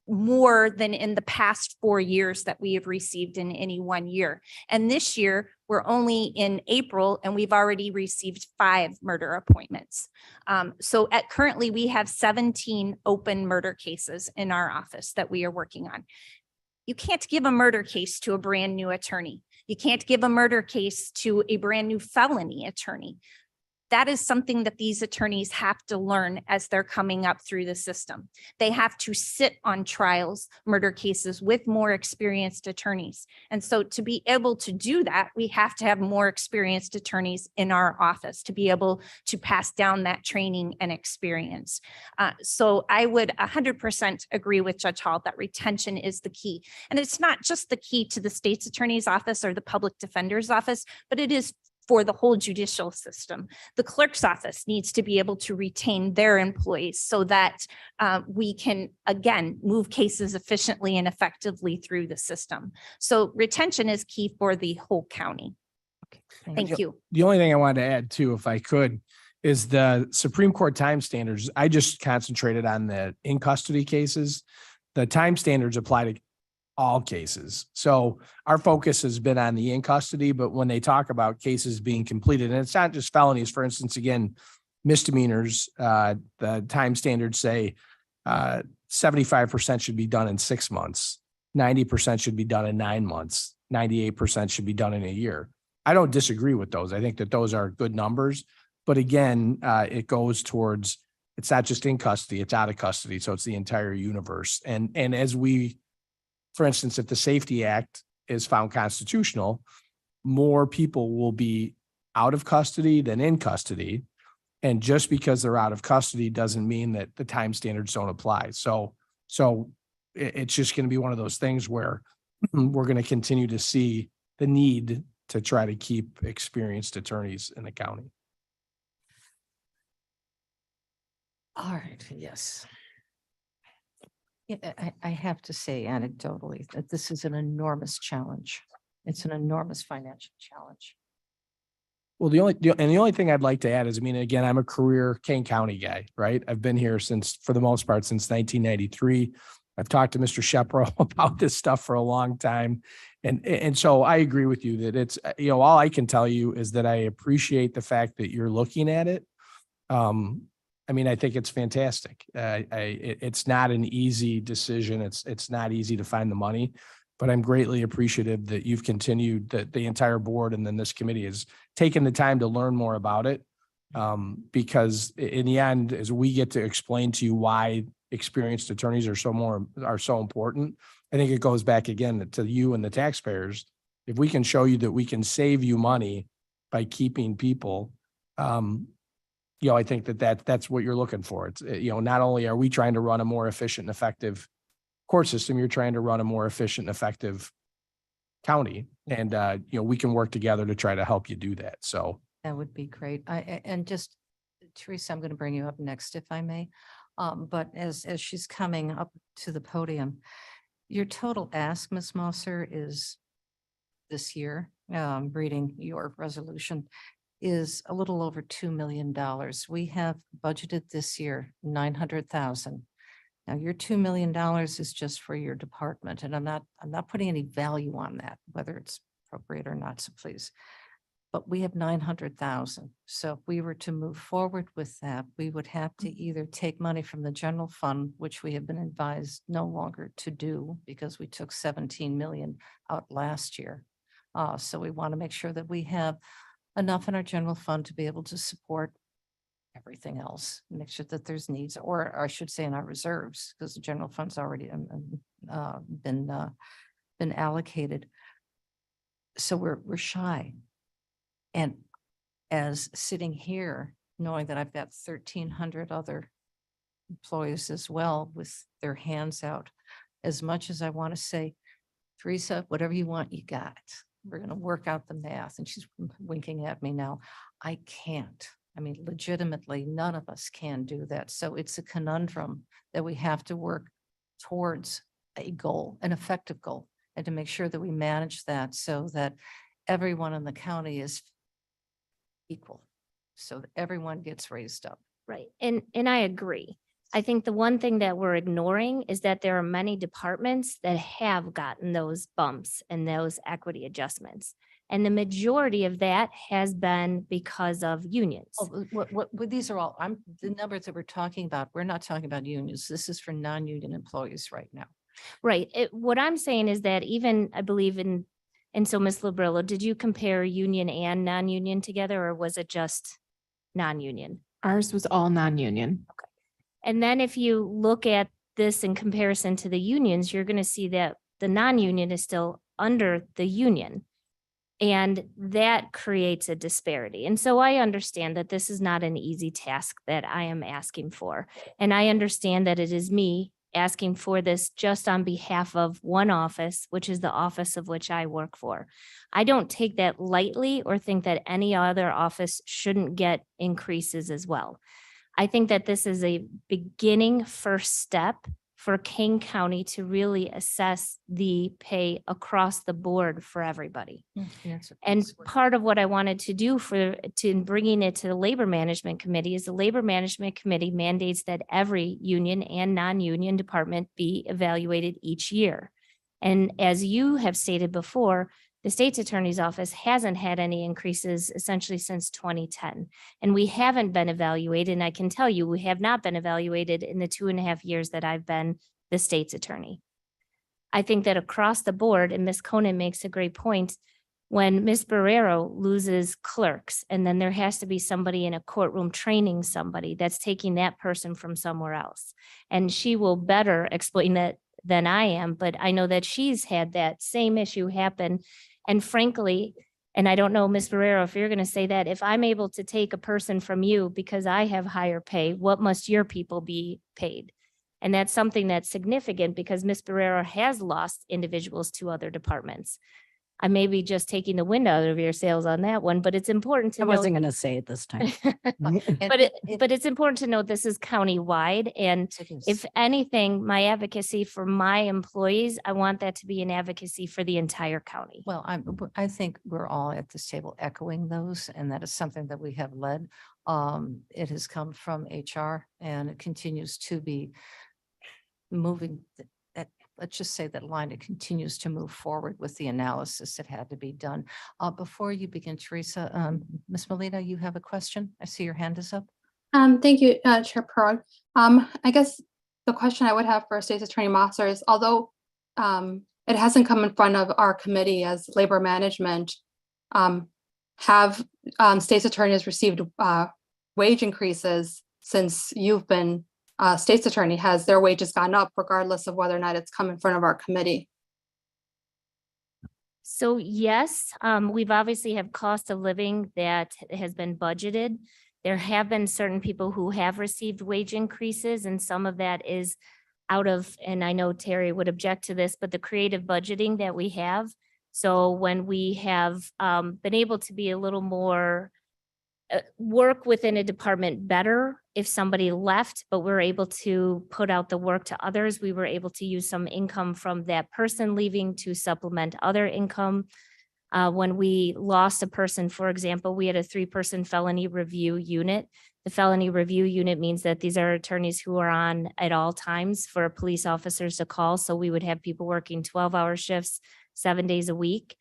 more than in the past 4 years that we have received in any 1 year. And this year, we're only in April and we've already received 5 murder appointments. So currently we have 17 open murder cases in our office that we are working on. You can't give a murder case to a brand new attorney. You can't give a murder case to a brand new felony attorney. That is something that these attorneys have to learn as they're coming up through the system. They have to sit on trials, murder cases with more experienced attorneys. And so to be able to do that, we have to have more experienced attorneys in our office to be able to pass down that training and experience. So I would 100% agree with Judge Hall that retention is the key. And it's not just the key to the state's attorney's office or the public defender's office, but it is for the whole judicial system. The clerk's office needs to be able to retain their employees so that we can, again, move cases efficiently and effectively through the system. So retention is key for the whole county. Thank you. The only thing I wanted to add too, if I could, is the Supreme Court time standards. I just concentrated on the in custody cases. The time standards apply to all cases. So our focus has been on the in custody, but when they talk about cases being completed, and it's not just felonies, for instance, again, misdemeanors, the time standards say 75% should be done in 6 months, 90% should be done in 9 months, 98% should be done in a year. I don't disagree with those. I think that those are good numbers, but again, it goes towards, it's not just in custody, it's out of custody. So it's the entire universe. And as we, for instance, if the Safety Act is found constitutional, more people will be out of custody than in custody. And just because they're out of custody doesn't mean that the time standards don't apply. So it's just going to be one of those things where we're going to continue to see the need to try to keep experienced attorneys in the county. All right, yes. Yeah, I have to say anecdotally that this is an enormous challenge. It's an enormous financial challenge. Well, the only thing I'd like to add is, I mean, again, I'm a career Kane County guy, right? I've been here for the most part, since 1993. I've talked to Mr. Shepro about this stuff for a long time. And so I agree with you that it's, all I can tell you is that I appreciate the fact that you're looking at it. I mean, I think it's fantastic. It's not an easy decision. It's not easy to find the money, but I'm greatly appreciative that you've continued, that the entire board and then this committee has taken the time to learn more about it. Because in the end, as we get to explain to you why experienced attorneys are so important, I think it goes back again to you and the taxpayers. If we can show you that we can save you money by keeping people, I think that's what you're looking for. It's, not only are we trying to run a more efficient and effective court system, you're trying to run a more efficient and effective county. And, we can work together to try to help you do that. So That would be great. And just, Teresa, I'm going to bring you up next, if I may. But as she's coming up to the podium, your total ask, Ms. Mosser, is this year, reading your resolution, is a little over $2 million. We have budgeted this year $900,000. Now your $2 million is just for your department, and I'm not putting any value on that, whether it's appropriate or not. So please, but we have 900,000. So if we were to move forward with that, we would have to either take money from the general fund, which we have been advised no longer to do because we took 17 million out last year. So we want to make sure that we have enough in our general fund to be able to support everything else, make sure that there's needs, or I should say in our reserves, because the general fund's already been allocated. So we're shy. And as sitting here, knowing that I've got 1,300 other employees as well with their hands out. As much as I want to say, Teresa, whatever you want, you got. We're going to work out the math. And she's winking at me now. I can't. I mean, legitimately, none of us can do that. So it's a conundrum that we have to work towards a goal, an effective goal, and to make sure that we manage that so that everyone in the county is equal, so that everyone gets raised up. Right. And I agree. I think the one thing that we're ignoring is that there are many departments that have gotten those bumps and those equity adjustments. And the majority of that has been because of unions. Oh, what, these are all, the numbers that we're talking about, we're not talking about unions. This is for non-union employees right now. Right. What I'm saying is that even, I believe and so Ms. Labrillo, did you compare union and non-union together, or was it just non-union? Ours was all non-union. And then if you look at this in comparison to the unions, you're going to see that the non-union is still under the union. And that creates a disparity. And so I understand that this is not an easy task that I am asking for. And I understand that it is me asking for this just on behalf of one office, which is the office of which I work for. I don't take that lightly or think that any other office shouldn't get increases as well. I think that this is a beginning first step for King County to really assess the pay across the board for everybody. And part of what I wanted to do in bringing it to the Labor Management Committee is the Labor Management Committee mandates that every union and non-union department be evaluated each year. And as you have stated before, the state's attorney's office hasn't had any increases essentially since 2010. And we haven't been evaluated. And I can tell you, we have not been evaluated in the 2.5 years that I've been the state's attorney. I think that across the board, and Ms. Conan makes a great point, when Ms. Barrero loses clerks, and then there has to be somebody in a courtroom training somebody that's taking that person from somewhere else. And she will better explain that than I am, but I know that she's had that same issue happen. And frankly, and I don't know, Ms. Barrero, if you're going to say that, if I'm able to take a person from you because I have higher pay, what must your people be paid? And that's something that's significant because Ms. Barrero has lost individuals to other departments. I may be just taking the wind out of your sails on that one, but it's important to I know. wasn't going to say it this time. But it's important to note this is countywide. And if anything, my advocacy for my employees, I want that to be an advocacy for the entire county. Well, I think we're all at this table echoing those, and that is something that we have led. It has come from HR and it continues to be moving let's just say that line, it continues to move forward with the analysis that had to be done. Before you begin, Teresa, Ms. Molina, you have a question? I see your hand is up. Thank you, Chair Perron. I guess the question I would have for State's Attorney Mosser is, although it hasn't come in front of our committee as labor management, have state's attorneys received wage increases since you've been state's attorney? Has their wages gone up regardless of whether or not it's come in front of our committee? So yes, we've obviously have cost of living that has been budgeted. There have been certain people who have received wage increases, and some of that is out of, and I know Terry would object to this, but the creative budgeting that we have. So when we have been able to be a little more work within a department better if somebody left, but we're able to put out the work to others. We were able to use some income from that person leaving to supplement other income. When we lost a person, for example, we had a 3-person felony review unit. The felony review unit means that these are attorneys who are on at all times for police officers to call. So we would have people working 12-hour shifts, 7 days a week.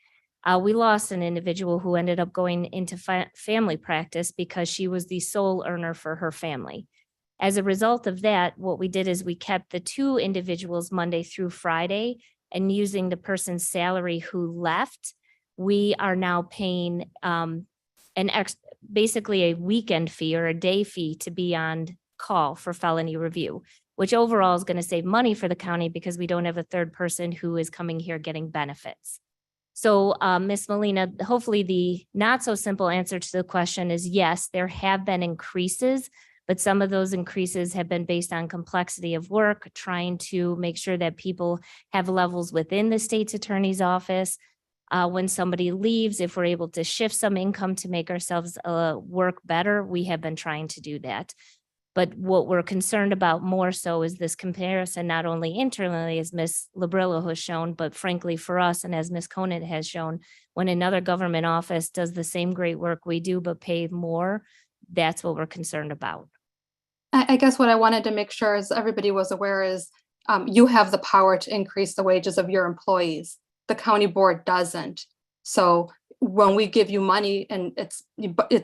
We lost an individual who ended up going into family practice because she was the sole earner for her family. As a result of that, what we did is we kept the 2 individuals Monday through Friday, and using the person's salary who left, we are now paying basically a weekend fee or a day fee to be on call for felony review, which overall is going to save money for the county because we don't have a third person who is coming here getting benefits. So, Ms. Molina, hopefully the not so simple answer to the question is yes, there have been increases, but some of those increases have been based on complexity of work, trying to make sure that people have levels within the state's attorney's office. When somebody leaves, if we're able to shift some income to make ourselves work better, we have been trying to do that. But what we're concerned about more so is this comparison, not only internally, as Ms. Labrillo has shown, but frankly for us, and as Ms. Conant has shown, when another government office does the same great work we do, but pay more, that's what we're concerned about. I guess what I wanted to make sure is everybody was aware is you have the power to increase the wages of your employees. The county board doesn't. So when we give you money and it's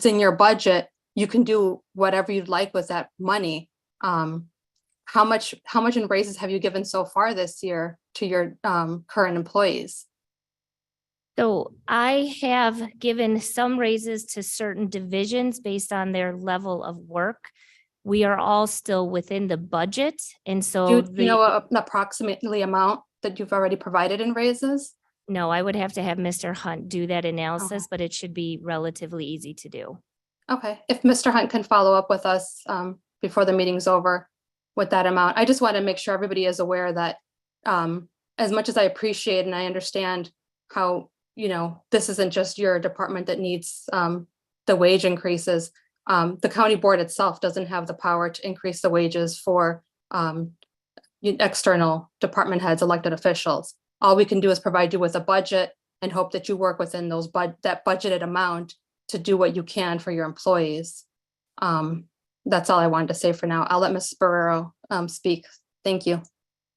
in your budget, you can do whatever you'd like with that money. How much in raises have you given so far this year to your current employees? So I have given some raises to certain divisions based on their level of work. We are all still within the budget. And so Do you know an approximately amount that you've already provided in raises? no, I would have to have Mr. Hunt do that analysis, but it should be relatively easy to do. Okay, if Mr. Hunt can follow up with us before the meeting's over with that amount. I just want to make sure everybody is aware that as much as I appreciate and I understand how, this isn't just your department that needs the wage increases. The county board itself doesn't have the power to increase the wages for external department heads, elected officials. All we can do is provide you with a budget and hope that you work within that budgeted amount to do what you can for your employees. That's all I wanted to say for now. I'll let Ms. Barrero speak. Thank you.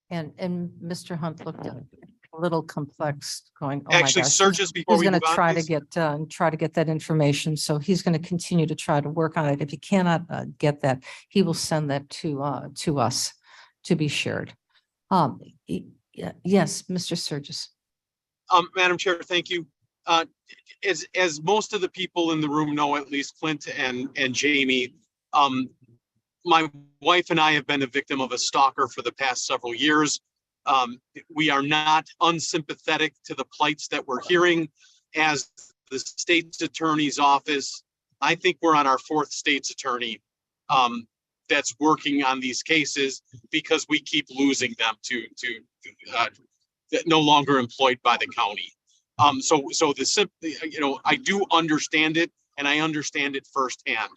And Mr. Hunt looked a little complex going. Oh my Actually, gosh. Sturgis, before He's we going move to on, try to please. get that information. So he's going to continue to try to work on it. If he cannot get that, he will send that to us to be shared. Yes, Mr. Sturgis. Madam Chair, thank you. As most of the people in the room know, at least Clint and Jamie, my wife and I have been a victim of a stalker for the past several years. We are not unsympathetic to the plights that we're hearing as the state's attorney's office. I think we're on our fourth state's attorney that's working on these cases because we keep losing them to no longer employed by the county. So I do understand it, and I understand it firsthand.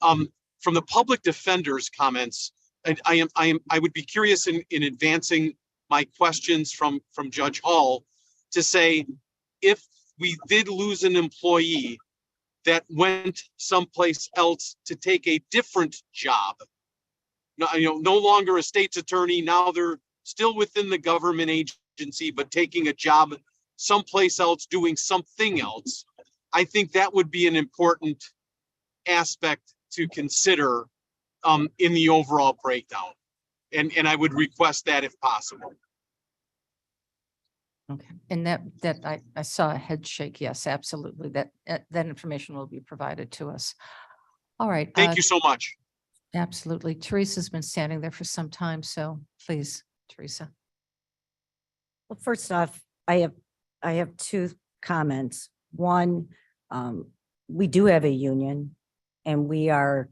From the public defender's comments, I would be curious in advancing my questions from Judge Hall to say, if we did lose an employee that went someplace else to take a different job, no longer a state's attorney, now they're still within the government agency, but taking a job someplace else, doing something else, I think that would be an important aspect to consider in the overall breakdown. And I would request that if possible. Okay, and that I saw a head shake. Yes, absolutely. That information will be provided to us. All right. Thank you so much. Absolutely. Teresa's been standing there for some time, so please, Teresa. Well, first off, I have two comments. One, we do have a union and we are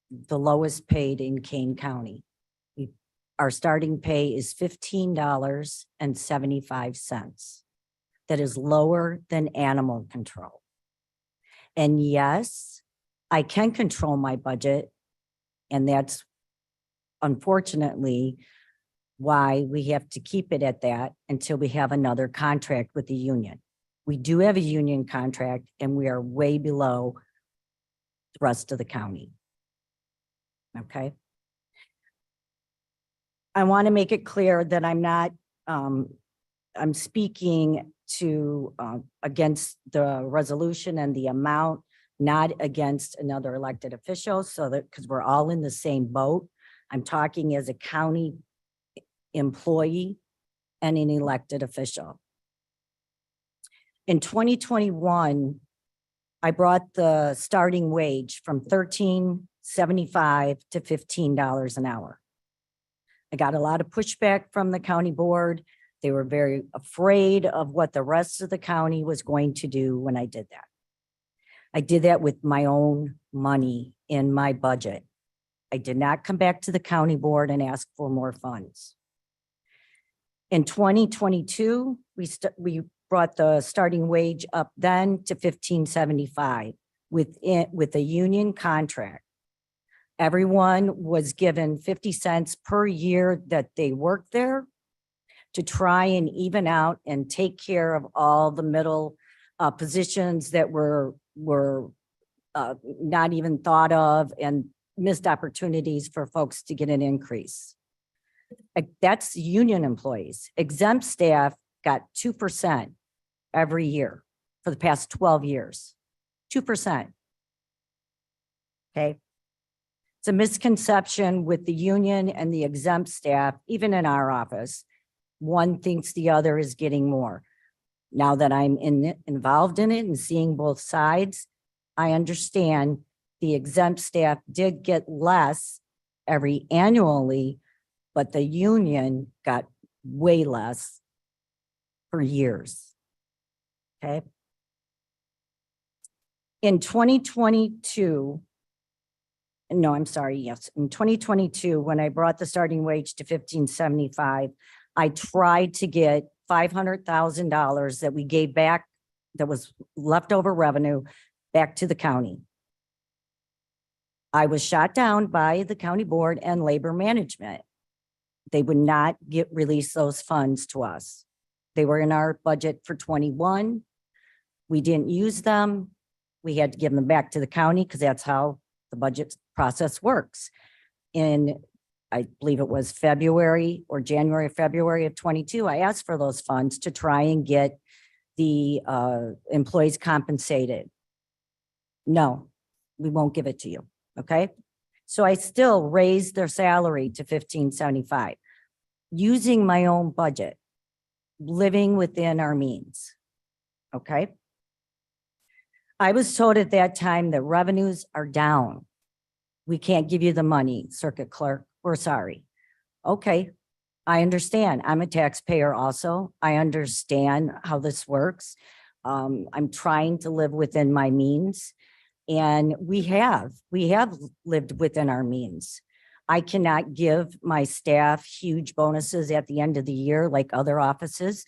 the lowest paid in Kane County. Our starting pay is $15.75. That is lower than animal control. And yes, I can control my budget. And that's unfortunately why we have to keep it at that until we have another contract with the union. We do have a union contract and we are way below the rest of the county. Okay. I want to make it clear that I'm not, I'm speaking to against the resolution and the amount, not against another elected official, so that because we're all in the same boat. I'm talking as a county employee and an elected official. In 2021, I brought the starting wage from $13.75 to $15 an hour. I got a lot of pushback from the county board They were very afraid of what the rest of the county was going to do when I did that. I did that with my own money in my budget. I did not come back to the county board and ask for more funds. In 2022, we brought the starting wage up then to $15.75 with a union contract. Everyone was given 50 cents per year that they worked there to try and even out and take care of all the middle positions that were not even thought of and missed opportunities for folks to get an increase. That's union employees. Exempt staff got 2% every year for the past 12 years. 2%. Okay. It's a misconception with the union and the exempt staff, even in our office. One thinks the other is getting more. Now that I'm involved in it and seeing both sides, I understand the exempt staff did get less annually, but the union got way less for years. Okay. In 2022, no, I'm sorry, yes. In 2022, when I brought the starting wage to $15.75, I tried to get $500,000 that we gave back, that was leftover revenue, back to the county. I was shot down by the county board and labor management. They would not release those funds to us. They were in our budget for 21. We didn't use them. We had to give them back to the county because that's how the budget process works. In, I believe it was February or February of 22, I asked for those funds to try and get the employees compensated. No, we won't give it to you. Okay. So I still raised their salary to $15.75 using my own budget, living within our means. Okay. I was told at that time that revenues are down. We can't give you the money, circuit clerk. We're sorry. Okay. I understand. I'm a taxpayer also. I understand how this works. I'm trying to live within my means. And we have lived within our means. I cannot give my staff huge bonuses at the end of the year like other offices,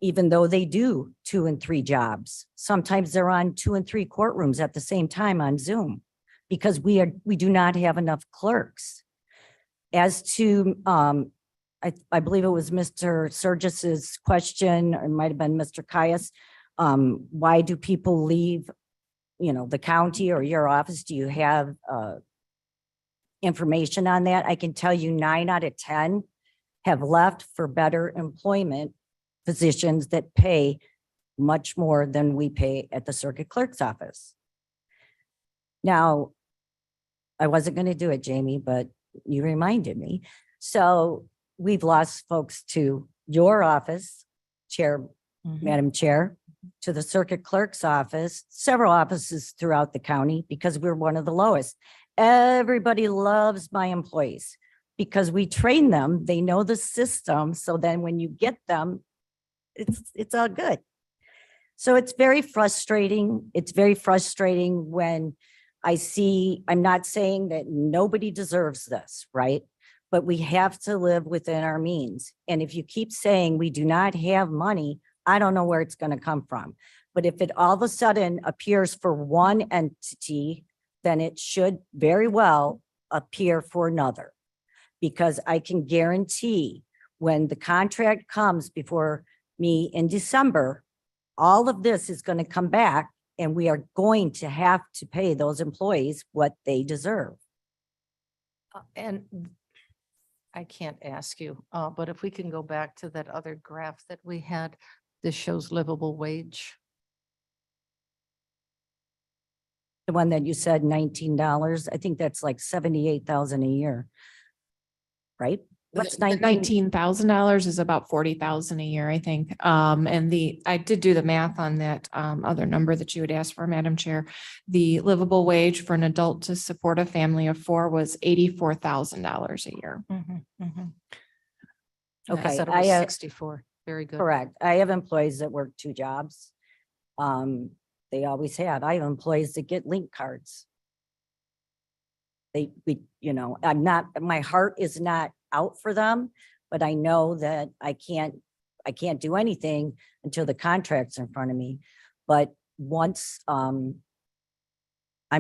even though they do 2 and 3 jobs. Sometimes they're on 2 and 3 courtrooms at the same time on Zoom because we do not have enough clerks. As to, I believe it was Mr. Sturgis's question, or it might have been Mr. Caius, why do people leave the county or your office? Do you have information on that? I can tell you 9 out of 10 have left for better employment positions that pay much more than we pay at the circuit clerk's office. Now, I wasn't going to do it, Jamie, but you reminded me. So we've lost folks to your office, Madam Chair, to the circuit clerk's office, several offices throughout the county because we're one of the lowest. Everybody loves my employees because we train them. They know the system. So then when you get them, it's all good. So it's very frustrating. It's very frustrating when I see, I'm not saying that nobody deserves this, right? But we have to live within our means. And if you keep saying we do not have money, I don't know where it's going to come from. But if it all of a sudden appears for one entity, then it should very well appear for another. Because I can guarantee when the contract comes before me in December, all of this is going to come back and we are going to have to pay those employees what they deserve. And I can't ask you, but if we can go back to that other graph that we had, this shows livable wage. The one that you said $19, I think that's like $78,000 a year, right? What's $19,000 is about $40,000 a year, I think. And I did do the math on that other number that you had asked for, Madam Chair. The livable wage for an adult to support a family of 4 was $84,000 a year. Okay, said it I was have, 64. Very good. correct. I have employees that work 2 jobs. They always have. I have employees that get link cards. I'm not, my heart is not out for them, but I know that I can't do anything until the contract's in front of me. But once, I'm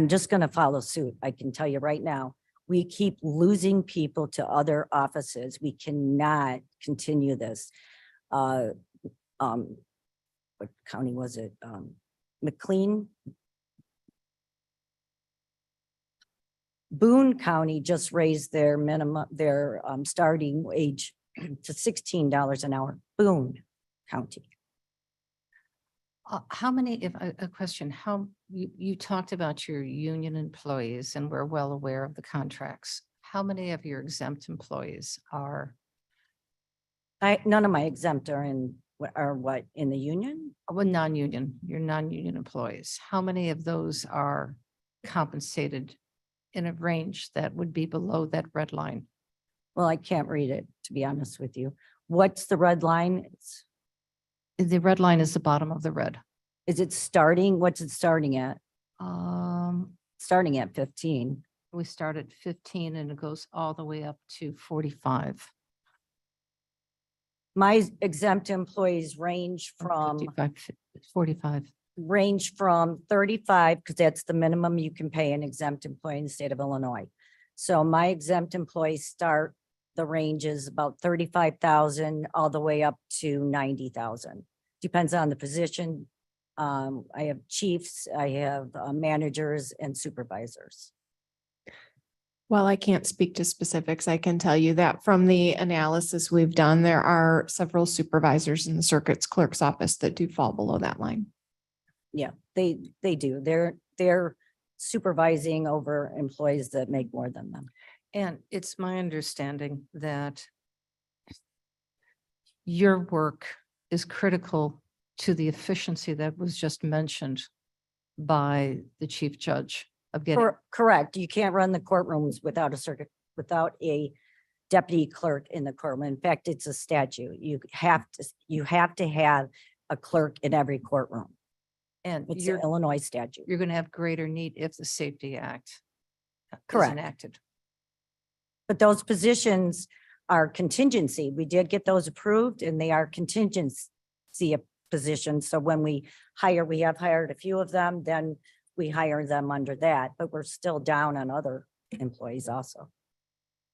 just gonna follow suit. I can tell you right now, we keep losing people to other offices. We cannot continue this. What county was it? McLean. Boone County just raised their minimum, their starting wage to $16 an hour. Boone County. How many, if a question, how, you talked about your union employees and we're well aware of the contracts. How many of your exempt employees are, None of my exempt are in the union? well, non-union, your non-union employees? How many of those are compensated in a range that would be below that red line? Well, I can't read it, to be honest with you. What's the red line? The red line is the bottom of the red. Is it starting? What's it starting at? Starting at 15. We start at 15 and it goes all the way up to 45. My exempt employees range from 45. 35, because that's the minimum you can pay an exempt employee in the state of Illinois. So my exempt employees start, the range is about 35,000 all the way up to 90,000. Depends on the position. I have chiefs, I have managers and supervisors. While I can't speak to specifics, I can tell you that from the analysis we've done, there are several supervisors in the circuit's clerk's office that do fall below that line. Yeah, they do. They're supervising over employees that make more than them. And it's my understanding that your work is critical to the efficiency that was just mentioned by the chief judge of getting. Correct. You can't run the courtrooms without a deputy clerk in the courtroom. In fact, it's a statute. You have to have a clerk in every courtroom. And It's an Illinois statute. you're going to have greater need if the Safety Act is Correct. enacted. But those positions are contingency. We did get those approved and they are contingency positions. So when we have hired a few of them, then we hire them under that, but we're still down on other employees also.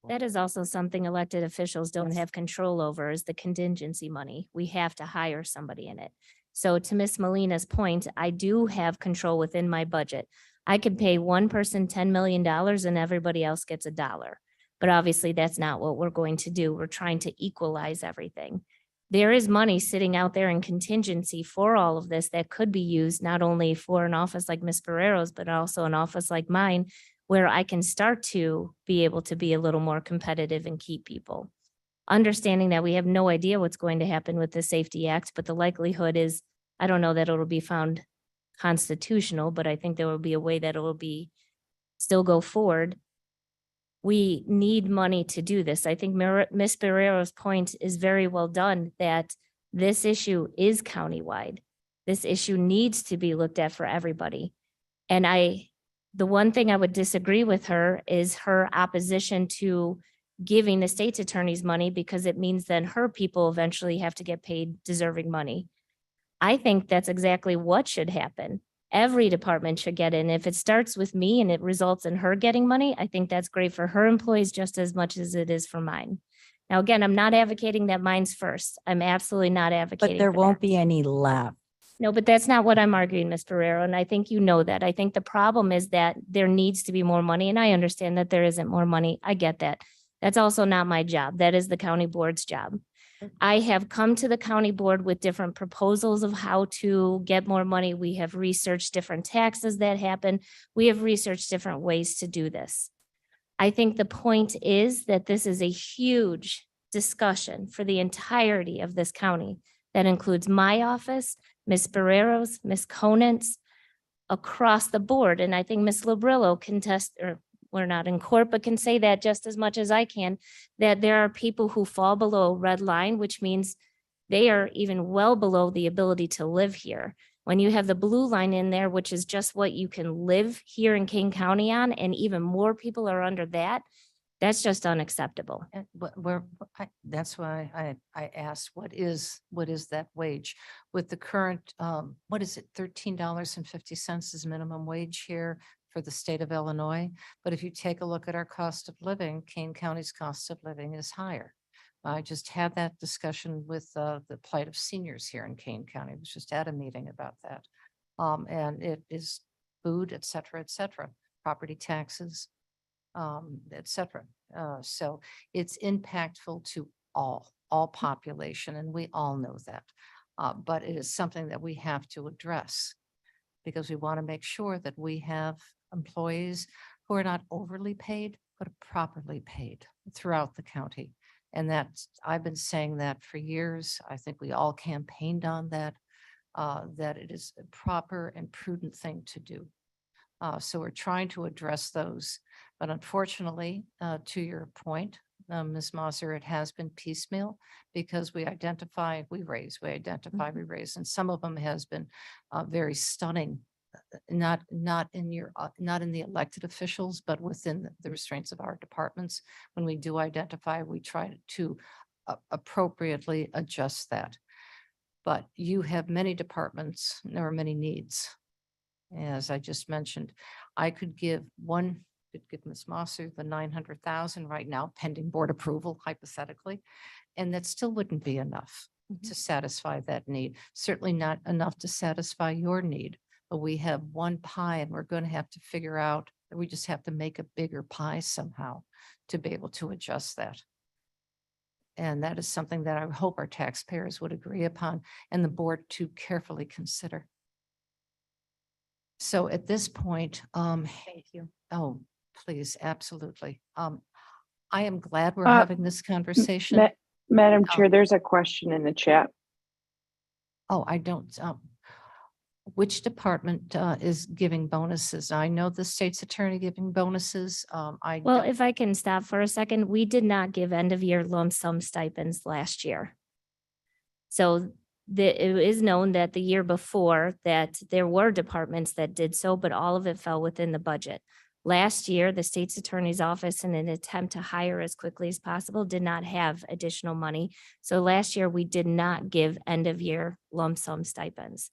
That is also something elected officials don't have control over, is the contingency money. We have to hire somebody in it. So to Ms. Molina's point, I do have control within my budget. I could pay one person $10 million and everybody else gets $1. But obviously that's not what we're going to do. We're trying to equalize everything. There is money sitting out there in contingency for all of this that could be used not only for an office like Ms. Barrero's, but also an office like mine, where I can start to be able to be a little more competitive and keep people. Understanding that we have no idea what's going to happen with the Safety Act, but the likelihood is, I don't know that it'll be found constitutional, but I think there will be a way that it will be still go forward. We need money to do this. I think Ms. Barrero's point is very well done, that this issue is countywide. This issue needs to be looked at for everybody. And the one thing I would disagree with her is her opposition to giving the state's attorneys money, because it means then her people eventually have to get paid deserving money. I think that's exactly what should happen. Every department should get in. If it starts with me and it results in her getting money, I think that's great for her employees just as much as it is for mine. Now, again, I'm not advocating that mine's first. I'm absolutely not advocating. But there for won't that. be any left. No, but that's not what I'm arguing, Ms. Barrero, and I think you know that. I think the problem is that there needs to be more money, and I understand that there isn't more money. I get that. That's also not my job. That is the county board's job. I have come to the county board with different proposals of how to get more money. We have researched different taxes that happen. We have researched different ways to do this. I think the point is that this is a huge discussion for the entirety of this county. That includes my office, Ms. Barrero's, Ms. Conant's, across the board. And I think Ms. Labrillo can we're not in court, but can say that just as much as I can, that there are people who fall below red line, which means they are even well below the ability to live here. When you have the blue line in there, which is just what you can live here in Kane County on, and even more people are under that, that's just unacceptable. And that's why I asked, what is that wage? With the current, what is it, $13.50 is minimum wage here for the state of Illinois. But if you take a look at our cost of living, Kane County's cost of living is higher. I just had that discussion with the plight of seniors here in Kane County. I was just at a meeting about that. And it is food, et cetera, property taxes, et cetera. So it's impactful to all population, and we all know that. But it is something that we have to address because we want to make sure that we have employees who are not overly paid, but properly paid throughout the county. And that's, I've been saying that for years. I think we all campaigned on that, that it is a proper and prudent thing to do. So we're trying to address those. But unfortunately, to your point, Ms. Mosser, it has been piecemeal because we identify, we raise, and some of them has been very stunning. Not in the elected officials, but within the restraints of our departments. When we do identify, we try to appropriately adjust that. But you have many departments, there are many needs. As I just mentioned, I could give Ms. Mosser the 900,000 right now, pending board approval hypothetically, and that still wouldn't be enough to satisfy that need. Certainly not enough to satisfy your need. But we have one pie and we're going to have to figure out that we just have to make a bigger pie somehow to be able to adjust that. And that is something that I hope our taxpayers would agree upon and the board to carefully consider. So at this point, Thank you. oh, please, absolutely. I am glad we're having this conversation. Madam Chair, there's a question in the chat. Oh, I don't, which department is giving bonuses? I know the state's attorney giving bonuses. Well, don't- if I can stop for a second, we did not give end of year lump sum stipends last year. So it is known that the year before that there were departments that did so, but all of it fell within the budget. Last year, the state's attorney's office, in an attempt to hire as quickly as possible, did not have additional money. So last year, we did not give end of year lump sum stipends.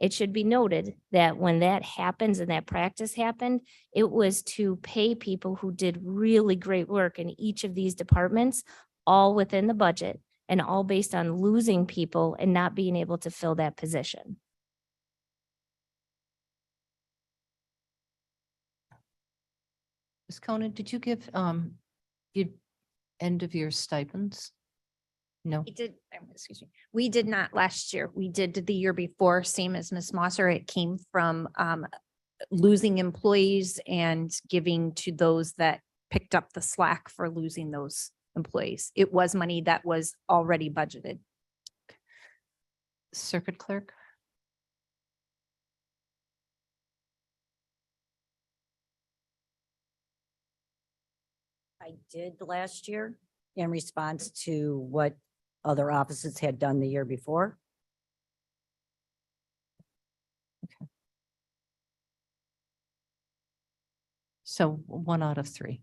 It should be noted that when that happens and that practice happened, it was to pay people who did really great work in each of these departments, all within the budget and all based on losing people and not being able to fill that position. Ms. Conan, did you give end of year stipends? No. We did not last year. We did the year before, same as Ms. Mosser. It came from losing employees and giving to those that picked up the slack for losing those employees. It was money that was already budgeted. Circuit clerk? I did last year in response to what other offices had done the year before. Okay. So 1 out of 3.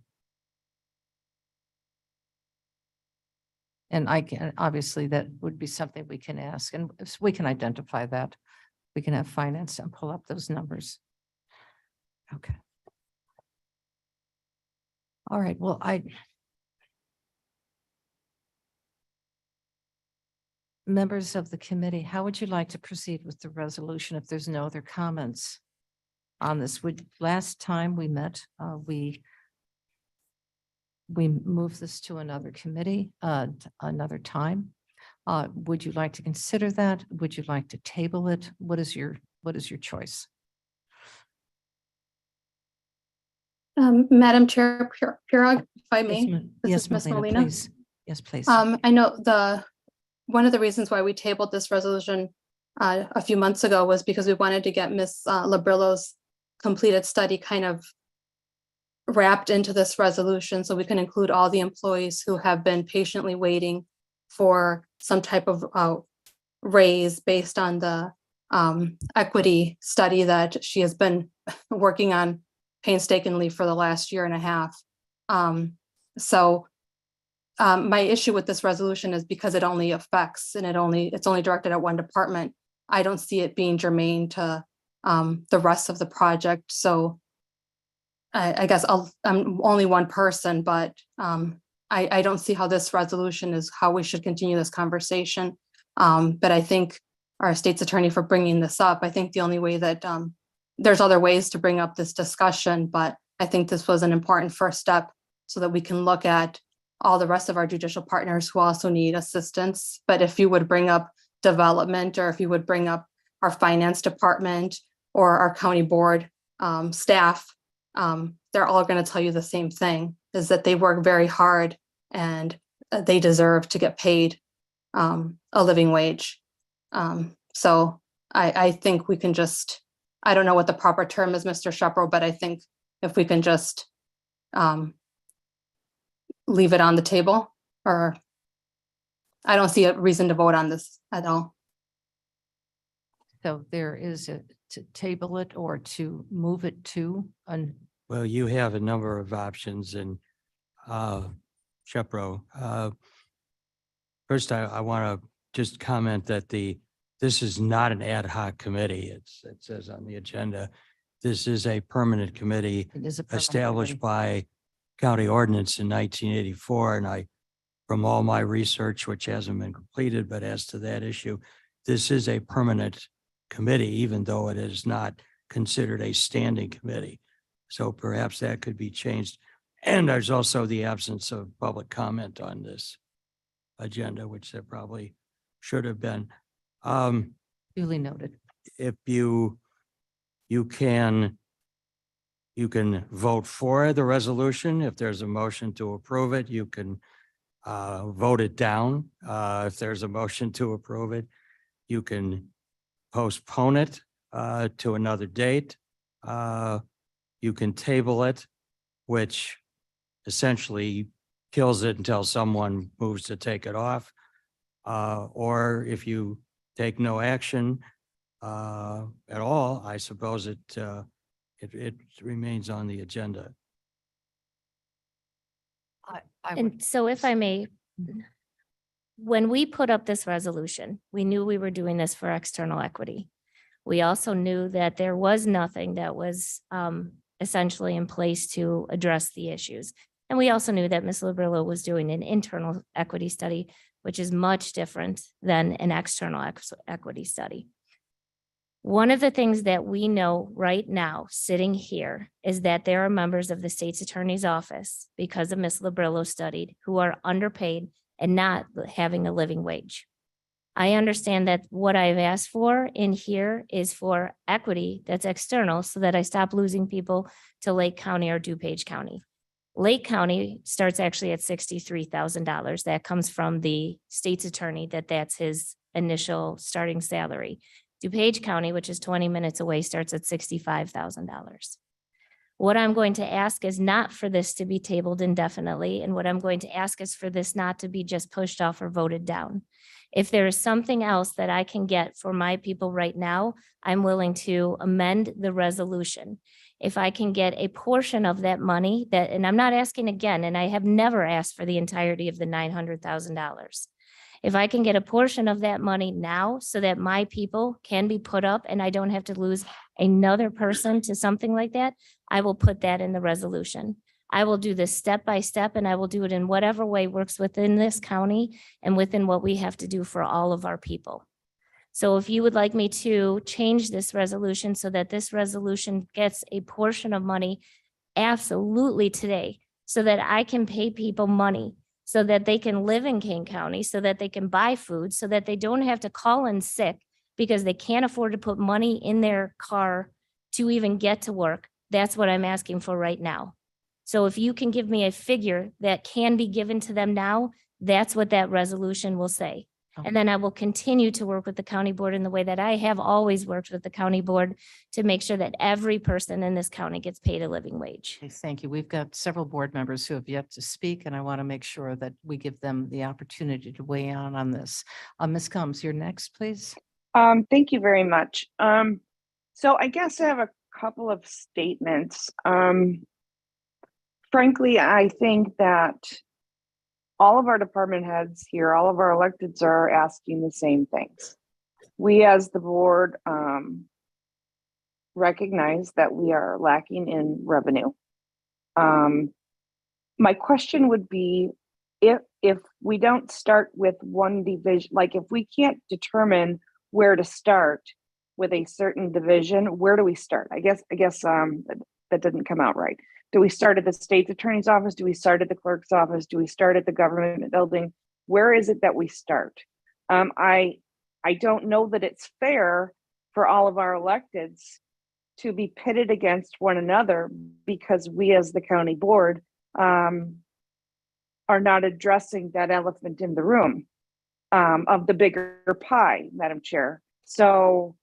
And I can, obviously, that would be something we can ask, and if we can identify that. We can have finance and pull up those numbers. Okay. All right, well, members of the committee, how would you like to proceed with the resolution if there's no other comments on this? Last time we met, we moved this to another committee, another time. Would you like to consider that? Would you like to table it? What is your choice? Madam Chair Pirog, if I may. Yes, This yes, is Ms. Melina, Molina. please. Yes, please. I know one of the reasons why we tabled this resolution a few months ago was because we wanted to get Ms. Labrillo's completed study kind of wrapped into this resolution so we can include all the employees who have been patiently waiting for some type of raise based on the equity study that she has been working on painstakingly for the last year and a half. My issue with this resolution is because it only affects and it's only directed at one department. I don't see it being germane to the rest of the project. So I guess I'm only one person, but I don't see how this resolution is how we should continue this conversation. But I thank our state's attorney for bringing this up. I think the only way that there's other ways to bring up this discussion, but I think this was an important first step so that we can look at all the rest of our judicial partners who also need assistance. But if you would bring up development, or if you would bring up our finance department or our county board staff, they're all going to tell you the same thing, is that they work very hard and they deserve to get paid a living wage. So I think we can just, I don't know what the proper term is, Mr. Shepro, but I think if we can just leave it on the table, or I don't see a reason to vote on this at all. So there is to table it or to move it to Well, you have a number of options, and Shepro, first I want to just comment that this is not an ad hoc committee. It says on the agenda, this is a permanent committee it is a permanent established committee. by county ordinance in 1984. And from all my research, which hasn't been completed, but as to that issue, this is a permanent committee, even though it is not considered a standing committee. So perhaps that could be changed. And there's also the absence of public comment on this agenda, which there probably should have been. Duly noted. If you can vote for the resolution. If there's a motion to approve it, you can vote it down. If there's a motion to approve it, you can postpone it to another date. You can table it, which essentially kills it until someone moves to take it off. Or if you take no action at all, I suppose it remains on the agenda. I would, And so if I may, when we put up this resolution, we knew we were doing this for external equity. We also knew that there was nothing that was essentially in place to address the issues. And we also knew that Ms. Labrillo was doing an internal equity study, which is much different than an external equity study. One of the things that we know right now, sitting here, is that there are members of the state's attorney's office, because of Ms. Labrillo studied, who are underpaid and not having a living wage. I understand that what I've asked for in here is for equity that's external so that I stop losing people to Lake County or DuPage County. Lake County starts actually at $63,000. That comes from the state's attorney, that's his initial starting salary. DuPage County, which is 20 minutes away, starts at $65,000. What I'm going to ask is not for this to be tabled indefinitely. And what I'm going to ask is for this not to be just pushed off or voted down. If there is something else that I can get for my people right now, I'm willing to amend the resolution. If I can get a portion of that money and I'm not asking again, and I have never asked for the entirety of the $900,000. If I can get a portion of that money now so that my people can be put up and I don't have to lose another person to something like that, I will put that in the resolution. I will do this step by step, and I will do it in whatever way works within this county and within what we have to do for all of our people. So if you would like me to change this resolution so that this resolution gets a portion of money absolutely today, so that I can pay people money, so that they can live in Kane County, so that they can buy food, so that they don't have to call in sick because they can't afford to put money in their car to even get to work. That's what I'm asking for right now. So if you can give me a figure that can be given to them now, that's what that resolution will say. And then I will continue to work with the county board in the way that I have always worked with the county board to make sure that every person in this county gets paid a living wage. Okay, thank you. We've got several board members who have yet to speak, and I want to make sure that we give them the opportunity to weigh in on this. Ms. Combs, you're next, please. Thank you very much. So I guess I have a couple of statements. Frankly, I think that all of our department heads here, all of our electeds are asking the same things. We as the board recognize that we are lacking in revenue. My question would be, if we don't start with one division, like if we can't determine where to start with a certain division, where do we start? I guess that didn't come out right. Do we start at the state's attorney's office? Do we start at the clerk's office? Do we start at the government building? Where is it that we start? I don't know that it's fair for all of our electeds to be pitted against one another because we as the county board are not addressing that elephant in the room of the bigger pie, Madam Chair. So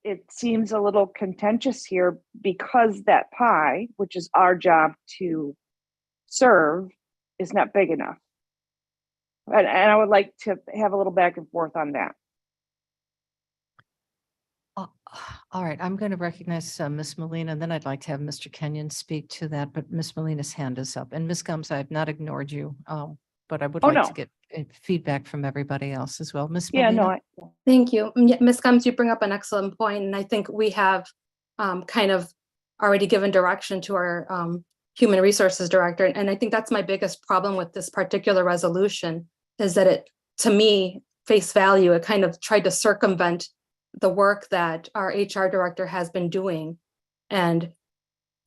it seems a little contentious here because that pie, which is our job to serve, is not big enough. And I would like to have a little back and forth on that. All right, I'm going to recognize Ms. Molina, and then I'd like to have Mr. Kenyon speak to that, but Ms. Molina's hand is up. And Ms. Combs, I have not ignored you, but I would like to get feedback from everybody else as well. Ms. Yeah, Molina? no, Thank you. Ms. Combs, you bring up an excellent point, and I think we have kind of already given direction to our human resources director. And I think that's my biggest problem with this particular resolution is that it, to me, face value, it kind of tried to circumvent the work that our HR director has been doing. And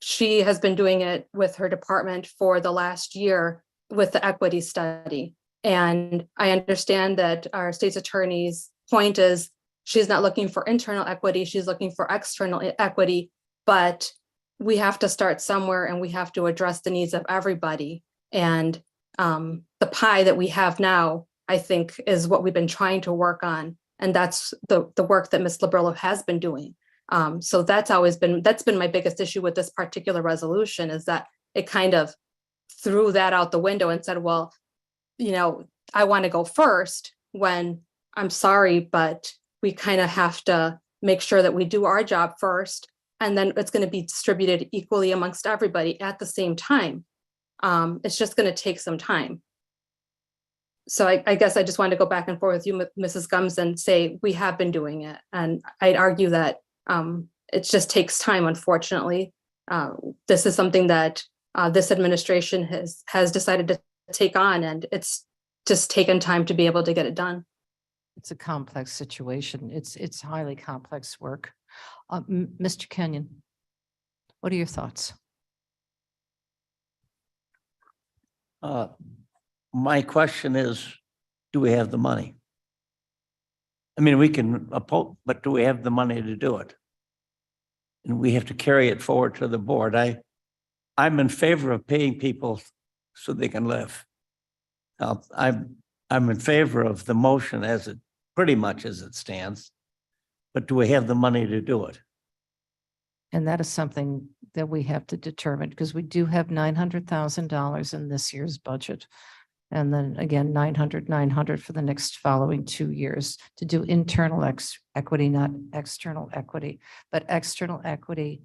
she has been doing it with her department for the last year with the equity study. And I understand that our state's attorney's point is she's not looking for internal equity, she's looking for external equity, but we have to start somewhere and we have to address the needs of everybody. And the pie that we have now, I think, is what we've been trying to work on. And that's the work that Ms. Labrillo has been doing. So that's been my biggest issue with this particular resolution is that it kind of threw that out the window and said, well, you know, I want to go first when I'm sorry, but we kind of have to make sure that we do our job first. And then it's going to be distributed equally amongst everybody at the same time. It's just going to take some time. So I guess I just wanted to go back and forth with you, Mrs. Combs, and say we have been doing it. And I'd argue that it just takes time, unfortunately. This is something that this administration has decided to take on, and it's just taken time to be able to get it done. It's a complex situation. It's highly complex work. Mr. Kenyon, what are your thoughts? My question is, do we have the money? I mean, we can oppose, but do we have the money to do it? And we have to carry it forward to the board. I'm in favor of paying people so they can live. I'm in favor of the motion as it pretty much as it stands, but do we have the money to do it? And that is something that we have to determine because we do have $900,000 in this year's budget. And then again, 900 for the next following 2 years to do internal equity, not external equity. But external equity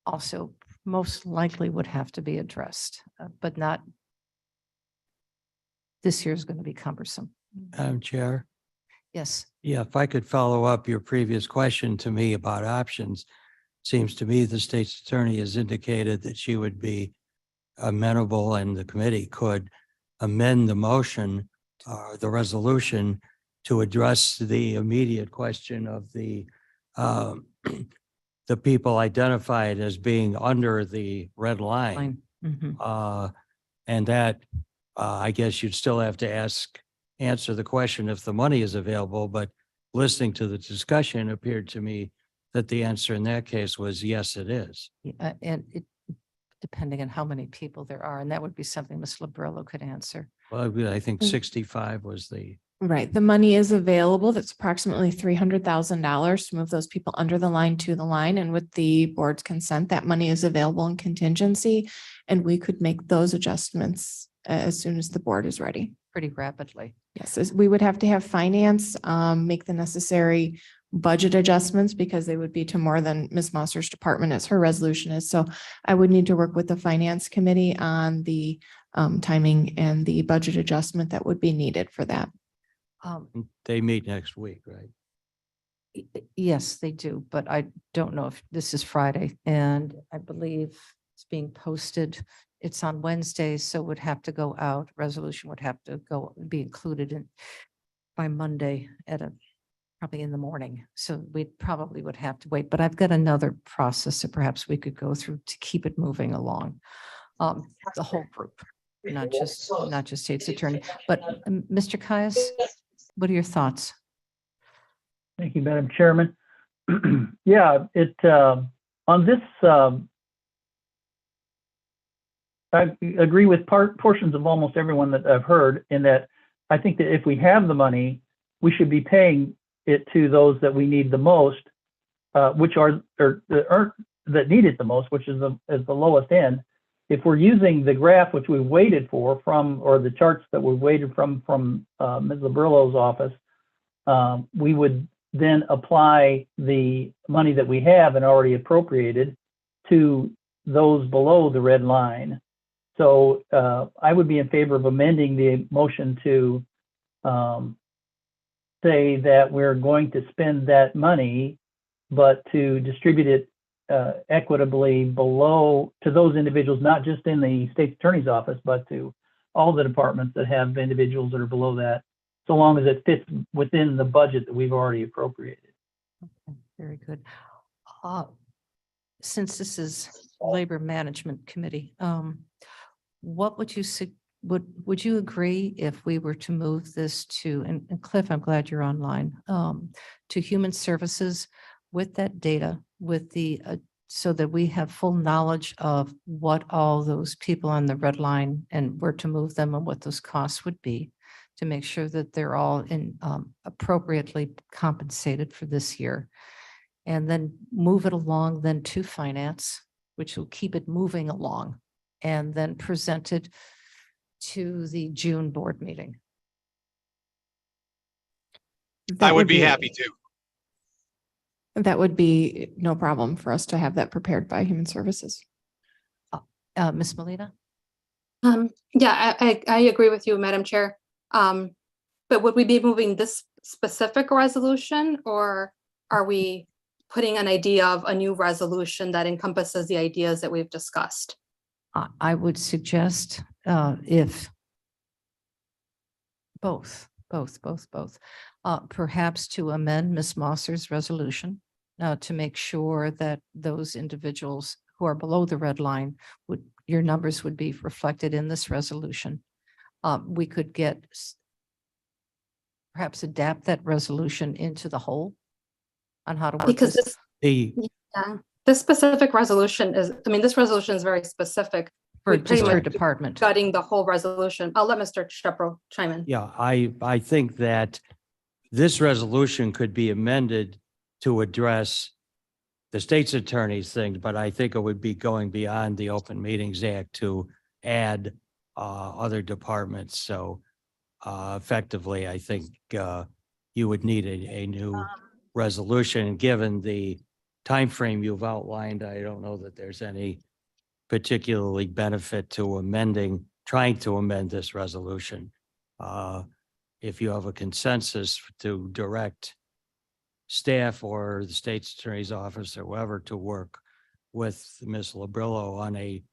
also most likely would have to be addressed, but not this year is going to be cumbersome. Chair. Yes. Yeah, if I could follow up your previous question to me about options. Seems to me the state's attorney has indicated that she would be amenable and the committee could amend the motion, the resolution to address the immediate question of the people identified as being under the red line. Mhm. And that I guess you'd still have to answer the question if the money is available, but listening to the discussion appeared to me that the answer in that case was yes, it is. And it, depending on how many people there are, and that would be something Ms. Labrillo could answer. Well, I think 65 was the Right. The money is available. That's approximately $300,000 to move those people under the line to the line. And with the board's consent, that money is available in contingency. And we could make those adjustments as soon as the board is ready. Pretty rapidly. Yes, we would have to have finance make the necessary budget adjustments because they would be to more than Ms. Mosser's department as her resolution is. So I would need to work with the finance committee on the timing and the budget adjustment that would be needed for that. They meet next week, right? Yes, they do, but I don't know if this is Friday, and I believe it's being posted. It's on Wednesdays, so it would have to go out. Resolution would have to be included in by Monday at probably in the morning. So we probably would have to wait, but I've got another process that perhaps we could go through to keep it moving along. The whole group, not just state's attorney, but Mr. Caius, what are your thoughts? Thank you, Madam Chairman. Yeah, on this, I agree with portions of almost everyone that I've heard in that I think that if we have the money, we should be paying it to those that we need the most, which are that need it the most, which is the lowest end. If we're using the graph which we waited for or the charts that we waited from Ms. Labrillo's office, we would then apply the money that we have and already appropriated to those below the red line. So I would be in favor of amending the motion to say that we're going to spend that money, but to distribute it equitably below to those individuals, not just in the state's attorney's office, but to all the departments that have individuals that are below that, so long as it fits within the budget that we've already appropriated. Okay, very good. Since this is Labor Management Committee, what would you would you agree if we were to move this to, and Cliff, I'm glad you're online, to Human Services with that data, with the, so that we have full knowledge of what all those people on the red line and where to move them and what those costs would be, to make sure that they're all in appropriately compensated for this year. And then move it along then to finance, which will keep it moving along, and then present it to the June board meeting. I would be happy to. That would be no problem for us to have that prepared by Human Services. Ms. Molina? Yeah, I agree with you, Madam Chair. But would we be moving this specific resolution, or are we putting an idea of a new resolution that encompasses the ideas that we've discussed? I would suggest if both, perhaps to amend Ms. Mosser's resolution to make sure that those individuals who are below the red line your numbers would be reflected in this resolution. We could perhaps adapt that resolution into the whole on how to work Because this. this specific resolution is, this resolution is very specific. For We pretty just her much department. Gutting the whole resolution. I'll let Mr. Shepro chime in. Yeah, I think that this resolution could be amended to address the state's attorney's things, but I think it would be going beyond the Open Meetings Act to add other departments. So effectively, I think you would need a new resolution. And given the time frame you've outlined, I don't know that there's any particularly benefit to trying to amend this resolution. If you have a consensus to direct staff or the state's attorney's office or whoever to work with Ms. Labrillo on a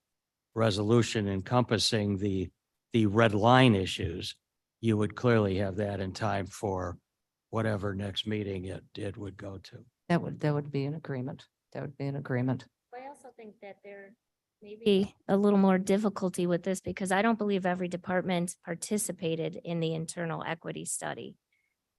resolution encompassing the red line issues, you would clearly have that in time for whatever next meeting it would go to. That would be an agreement. That would be an agreement. I also think that there may be a little more difficulty with this because I don't believe every department participated in the internal equity study.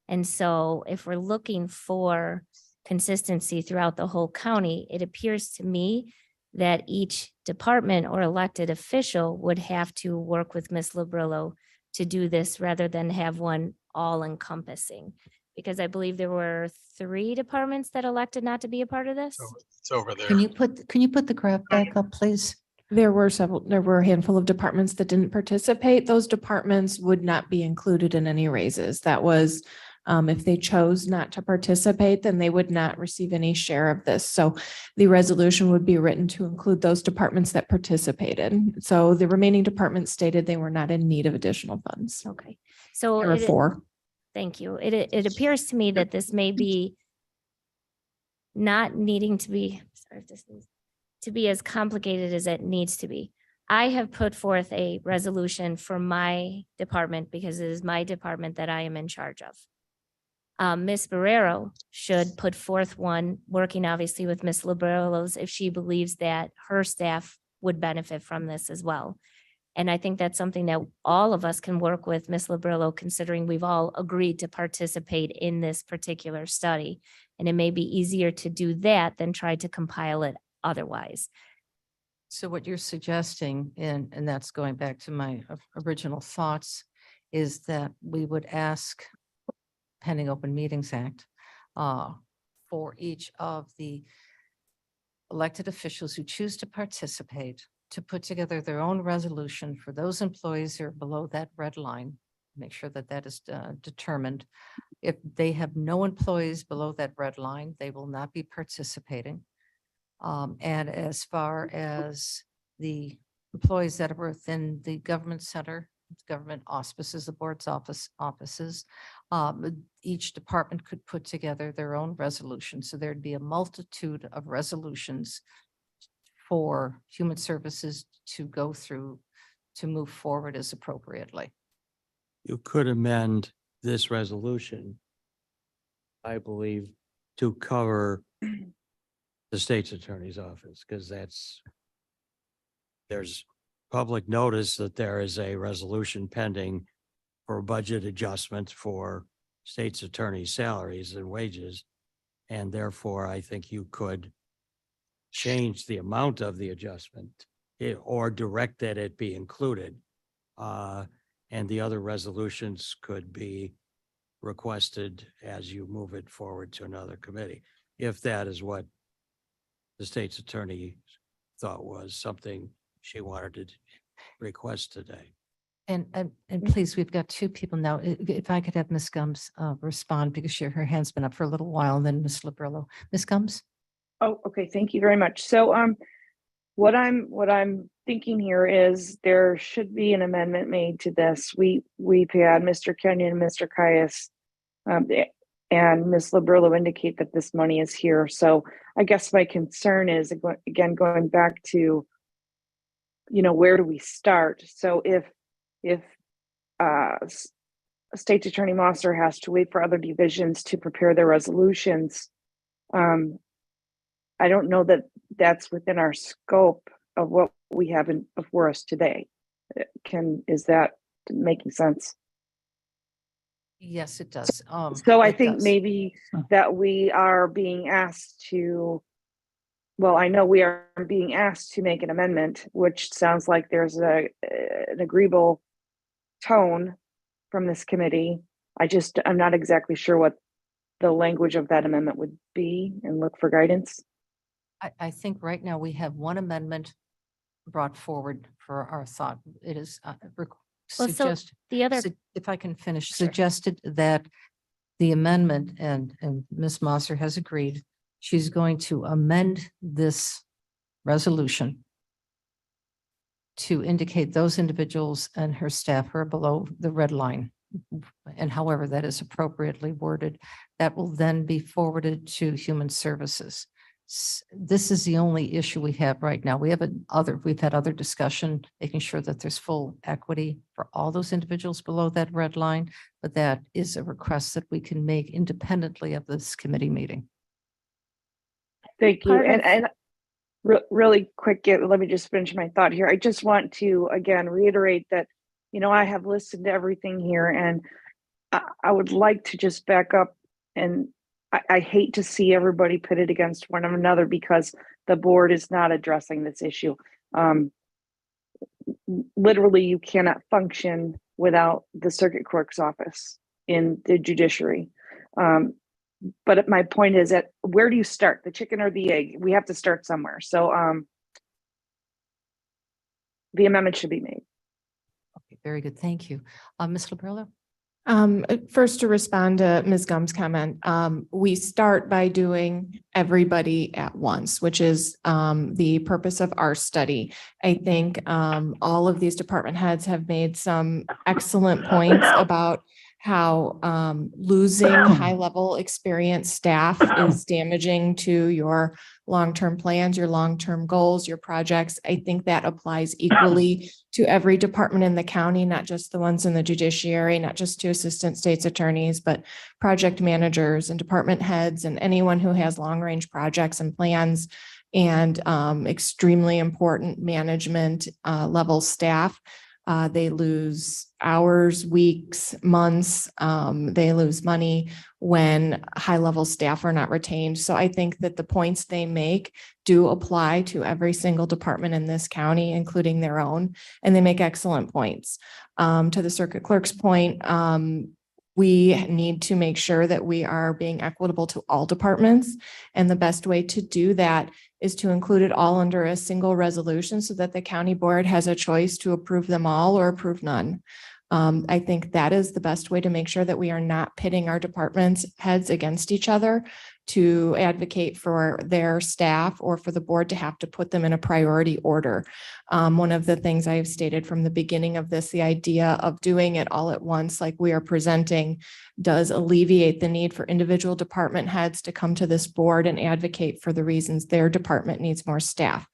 And so if we're looking for consistency throughout the whole county, it appears to me that each department or elected official would have to work with Ms. Labrillo to do this rather than have one all encompassing. Because I believe there were 3 departments that elected not to be a part of this. It's over there. Can you put the graph back up, please? There were a handful of departments that didn't participate. Those departments would not be included in any raises. That was, if they chose not to participate, then they would not receive any share of this. So the resolution would be written to include those departments that participated. So the remaining departments stated they were not in need of additional funds. Okay, so. There were 4. Thank you. It appears to me that this may be not needing to be, sorry if this needs to be as complicated as it needs to be. I have put forth a resolution for my department because it is my department that I am in charge of. Ms. Barrero should put forth one, working obviously with Ms. Liberos if she believes that her staff would benefit from this as well. And I think that's something that all of us can work with Ms. Liberlo, considering we've all agreed to participate in this particular study. And it may be easier to do that than try to compile it otherwise. So what you're suggesting, and that's going back to my original thoughts, is that we would ask, pending Open Meetings Act, for each of the elected officials who choose to participate to put together their own resolution for those employees who are below that red line, make sure that that is determined. If they have no employees below that red line, they will not be participating. And as far as the employees that are within the government center, government auspices, the board's offices, each department could put together their own resolution. So there'd be a multitude of resolutions for human services to go through to move forward as appropriately. You could amend this resolution, I believe, to cover the state's attorney's office, because there's public notice that there is a resolution pending for a budget adjustment for state's attorney's salaries and wages. And therefore, I think you could change the amount of the adjustment or direct that it be included. And the other resolutions could be requested as you move it forward to another committee, if that is what the state's attorney thought was something she wanted to request today. And please, we've got 2 people now. If I could have Ms. Gums respond, because her hand's been up for a little while, and then Ms. Liberlo. Ms. Gums? Oh, okay. Thank you very much. So, what I'm thinking here is there should be an amendment made to this. We've had Mr. Kenyon and Mr. Caius, and Ms. Liberlo indicate that this money is here. So I guess my concern is, again, going back to, where do we start? So if State Attorney Mosser has to wait for other divisions to prepare their resolutions, I don't know that that's within our scope of what we have before us today. Is that making sense? Yes, it does. So I it think does. maybe that we are being asked to, well, I know we are being asked to make an amendment, which sounds like there's an agreeable tone from this committee. I'm not exactly sure what the language of that amendment would be, and look for guidance. I think right now we have one amendment brought forward for our thought. It is suggested, The other, if I can finish, Sure. suggested that the amendment, and Ms. Mosser has agreed, she's going to amend this resolution to indicate those individuals and her staff are below the red line. And however that is appropriately worded, that will then be forwarded to Human Services. This is the only issue we have right now. We've had other discussion, making sure that there's full equity for all those individuals below that red line, but that is a request that we can make independently of this committee meeting. Thank you. Part of- And really quick, let me just finish my thought here. I just want to, again, reiterate that, I have listened to everything here, and I would like to just back up, and I hate to see everybody pitted against one another because the board is not addressing this issue. Literally, you cannot function without the circuit clerk's office. in the judiciary. But my point is that where do you start, the chicken or the egg? We have to start somewhere. So the amendment should be made. Okay, very good. Thank you. Ms. Lorello? First, to respond to Ms. Gum's comment, we start by doing everybody at once, which is the purpose of our study. I think all of these department heads have made some excellent points about how losing high-level experienced staff is damaging to your long-term plans, your long-term goals, your projects. I think that applies equally to every department in the county, not just the ones in the judiciary, not just to assistant state's attorneys, but project managers and department heads and anyone who has long-range projects and plans and extremely important management level staff. They lose hours, weeks, months. They lose money when high-level staff are not retained. So I think that the points they make do apply to every single department in this county, including their own, and they make excellent points. To the circuit clerk's point, we need to make sure that we are being equitable to all departments. And the best way to do that is to include it all under a single resolution so that the county board has a choice to approve them all or approve none. I think that is the best way to make sure that we are not pitting our departments heads against each other to advocate for their staff or for the board to have to put them in a priority order. One of the things I have stated from the beginning of this, the idea of doing it all at once, like we are presenting, does alleviate the need for individual department heads to come to this board and advocate for the reasons their department needs more staff.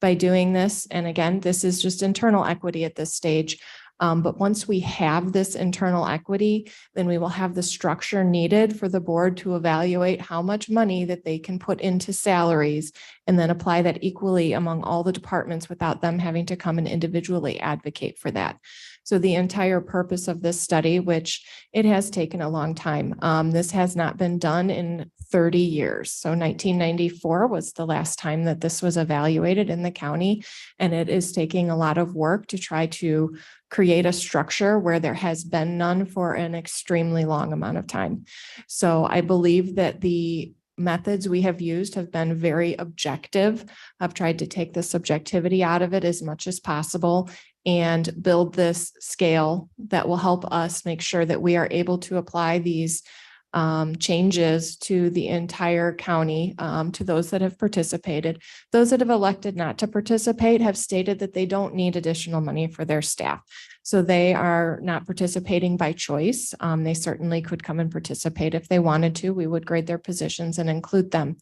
By doing this, and again, this is just internal equity at this stage, but once we have this internal equity, then we will have the structure needed for the board to evaluate how much money that they can put into salaries and then apply that equally among all the departments without them having to come and individually advocate for that. So the entire purpose of this study, which it has taken a long time, this has not been done in 30 years. So 1994 was the last time that this was evaluated in the county, and it is taking a lot of work to try to create a structure where there has been none for an extremely long amount of time. So I believe that the methods we have used have been very objective. I've tried to take the subjectivity out of it as much as possible and build this scale that will help us make sure that we are able to apply these changes to the entire county, to those that have participated. Those that have elected not to participate have stated that they don't need additional money for their staff. So they are not participating by choice. They certainly could come and participate if they wanted to. We would grade their positions and include them.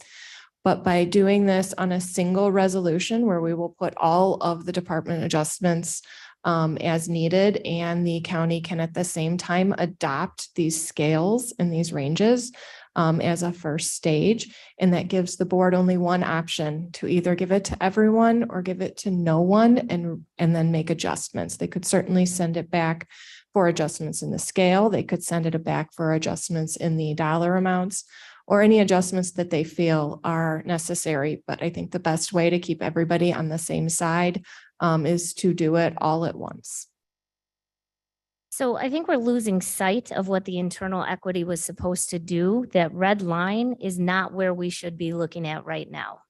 But by doing this on a single resolution where we will put all of the department adjustments as needed, and the county can at the same time adopt these scales and these ranges as a first stage. And that gives the board only one option to either give it to everyone or give it to no one and then make adjustments. They could certainly send it back for adjustments in the scale. They could send it back for adjustments in the dollar amounts or any adjustments that they feel are necessary. But I think the best way to keep everybody on the same side is to do it all at once. So I think we're losing sight of what the internal equity was supposed to do. That red line is not where we should be looking at right now.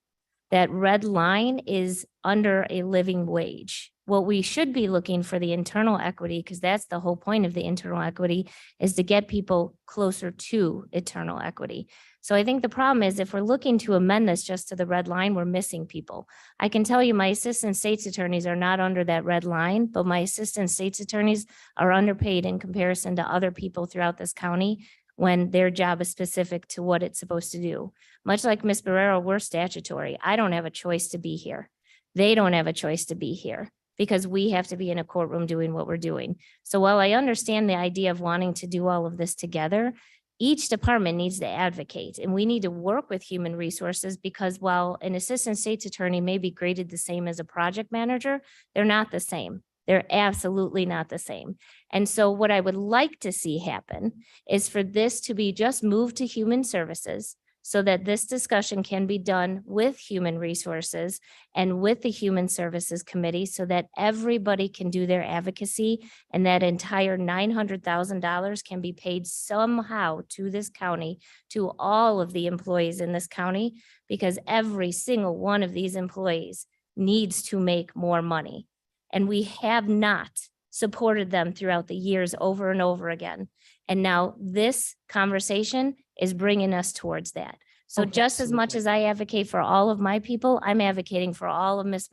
That red line is under a living wage. What we should be looking for the internal equity, because that's the whole point of the internal equity, is to get people closer to eternal equity. So I think the problem is if we're looking to amend this just to the red line, we're missing people. I can tell you my assistant state's attorneys are not under that red line, but my assistant state's attorneys are underpaid in comparison to other people throughout this county when their job is specific to what it's supposed to do. Much like Ms. Barrero, we're statutory. I don't have a choice to be here. They don't have a choice to be here because we have to be in a courtroom doing what we're doing. So while I understand the idea of wanting to do all of this together, each department needs to advocate, and we need to work with human resources, because while an assistant state's attorney may be graded the same as a project manager, they're not the same. They're absolutely not the same. And so what I would like to see happen is for this to be just moved to human services, so that this discussion can be done with Human Resources and with the Human Services Committee so that everybody can do their advocacy and that entire $900,000 can be paid somehow to this county, to all of the employees in this county, because every single one of these employees needs to make more money. And we have not supported them throughout the years over and over again. And now this conversation is bringing us towards that. So Oh, just as much absolutely. as I advocate for all of my people, I'm advocating for all of Ms.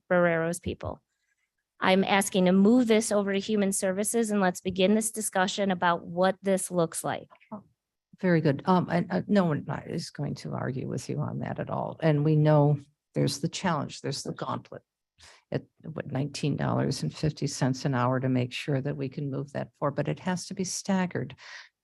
Barrero's people. I'm asking to move this over to Human Services and let's begin this discussion about what this looks like. Very good. And no one is going to argue with you on that at all. And we know there's the challenge, there's the gauntlet at what, $19.50 an hour to make sure that we can move that forward, but it has to be staggered.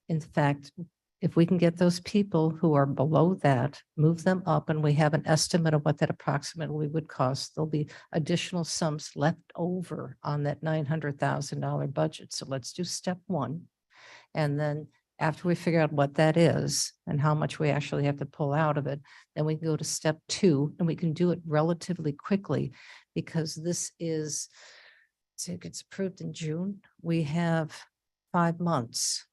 In fact, if we can get those people who are below that, move them up, and we have an estimate of what that approximately would cost, there'll be additional sums left over on that $900,000 budget. So let's do step one. And then after we figure out what that is and how much we actually have to pull out of it, then we can go to step two, and we can do it relatively quickly because this is, so it gets approved in June. We have 5 months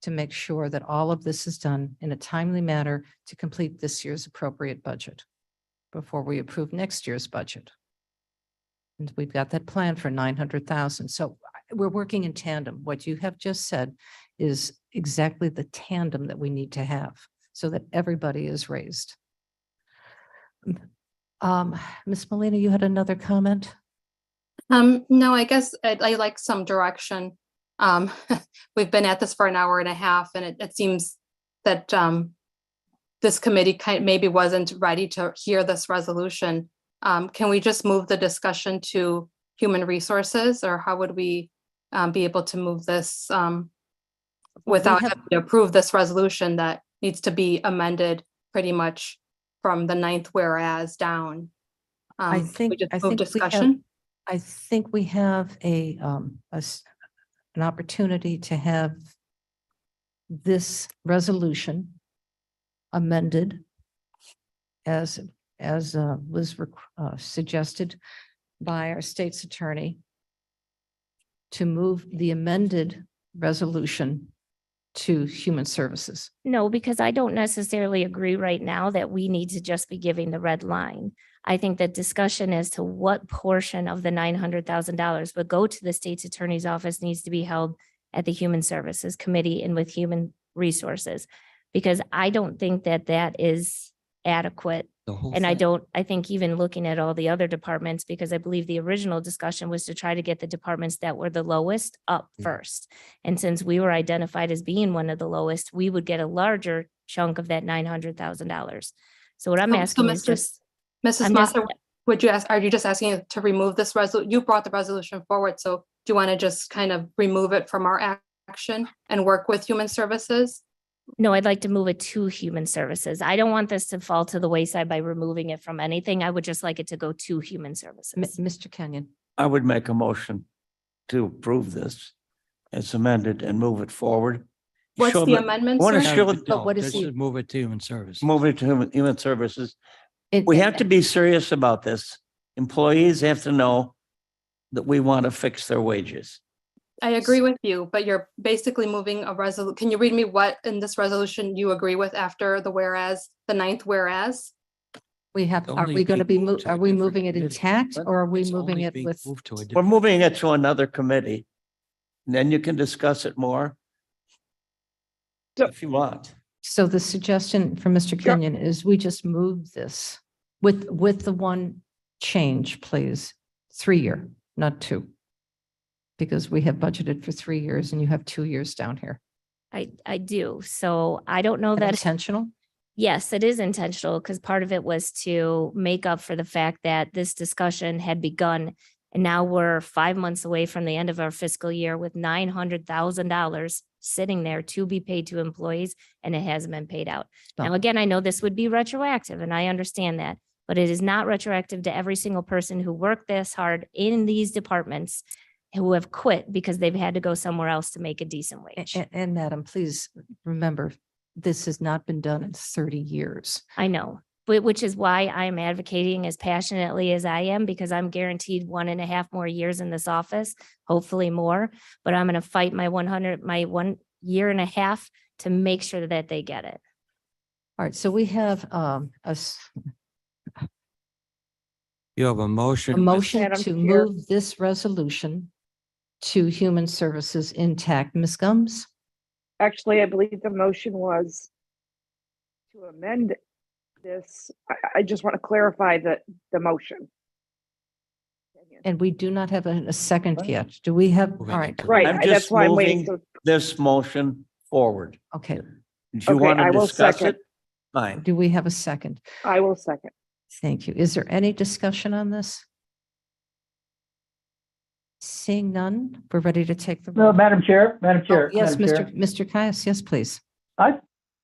to make sure that all of this is done in a timely manner to complete this year's appropriate budget before we approve next year's budget. And we've got that plan for 900,000. So we're working in tandem. What you have just said is exactly the tandem that we need to have so that everybody is raised. Ms. Molina, you had another comment? No, I guess I like some direction. We've been at this for an hour and a half, and it seems that this committee maybe wasn't ready to hear this resolution. Can we just move the discussion to Human Resources, or how would we be able to move this without having to approve this resolution that needs to be amended pretty much from the 9th whereas down? I Can think- we just I move think we have- discussion? I think we have an opportunity to have this resolution amended as was suggested by our state's attorney to move the amended resolution to Human Services. No, because I don't necessarily agree right now that we need to just be giving the red line. I think that discussion as to what portion of the $900,000 would go to the state's attorney's office needs to be held at the Human Services Committee and with Human Resources. Because I don't think that that is adequate. And I think even looking at all the other departments, because I believe the original discussion was to try to get the departments that were the lowest up first. And since we were identified as being one of the lowest, we would get a larger chunk of that $900,000. So what I'm So asking is Mr. just, Mrs. I'm just- Moster, are you just asking to remove this resolution? You brought the resolution forward, so do you want to just kind of remove it from our action and work with Human Services? no, I'd like to move it to Human Services. I don't want this to fall to the wayside by removing it from anything. I would just like it to go to Human Services. Mr. Kenyon, I would make a motion to approve this as amended and move it forward. What's Show the that- amendment, I want to sir? show, But what is Just he- move it to Human Services. move it to Human Services. it- We have to be serious about this. Employees have to know that we want to fix their wages. I agree with you, but you're basically moving a resolution. Can you read me what in this resolution you agree with after the whereas, the 9th whereas? we have, are Only we going to be, being moved to a are we different moving it committee. intact or are we It's moving only it being with? moved to a We're different- moving it to another committee. And then you can discuss it more. If you want. So the suggestion from Mr. Kenyon is we just move this with the one change, please. 3-year, not 2. Because we have budgeted for 3 years and you have 2 years down here. I do. So I don't know that. Intentional? Yes, it is intentional because part of it was to make up for the fact that this discussion had begun. And now we're 5 months away from the end of our fiscal year with $900,000 sitting there to be paid to employees, and it hasn't been paid out. Now, again, I know this would be retroactive and I understand that, but it is not retroactive to every single person who worked this hard in these departments who have quit because they've had to go somewhere else to make a decent wage. And madam, please remember, this has not been done in 30 years. I know, but which is why I'm advocating as passionately as I am, because I'm guaranteed 1.5 more years in this office, hopefully more, but I'm going to fight my 1 year and a half to make sure that they get it. All right, so we have You have a a motion. motion Madam to Chair. move this resolution to Human Services intact. Ms. Gums? Actually, I believe the motion was to amend this. I just want to clarify the motion. And we do not have a second yet. Do we have? All Moving right, it to- Right, I'm that's just why I'm waiting. moving So, this motion forward. okay. If you Okay, want I to will discuss second. it, fine. Do we have a second? I will second. Thank you. Is there any discussion on this? Seeing none, we're ready to take the. No, roll. Madam Chair, Madam Oh, Chair. yes, Madam Chair. Mr. Caius, yes, please. As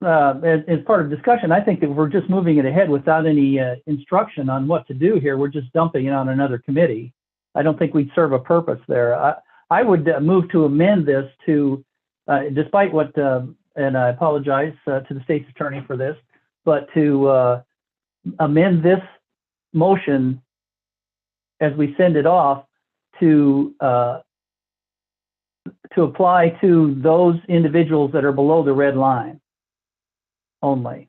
part of discussion, I think that we're just moving it ahead without any instruction on what to do here. We're just dumping it on another committee. I don't think we'd serve a purpose there. I would move to amend this to, despite what, and I apologize to the state's attorney for this, but to amend this motion as we send it off to apply to those individuals that are below the red line only.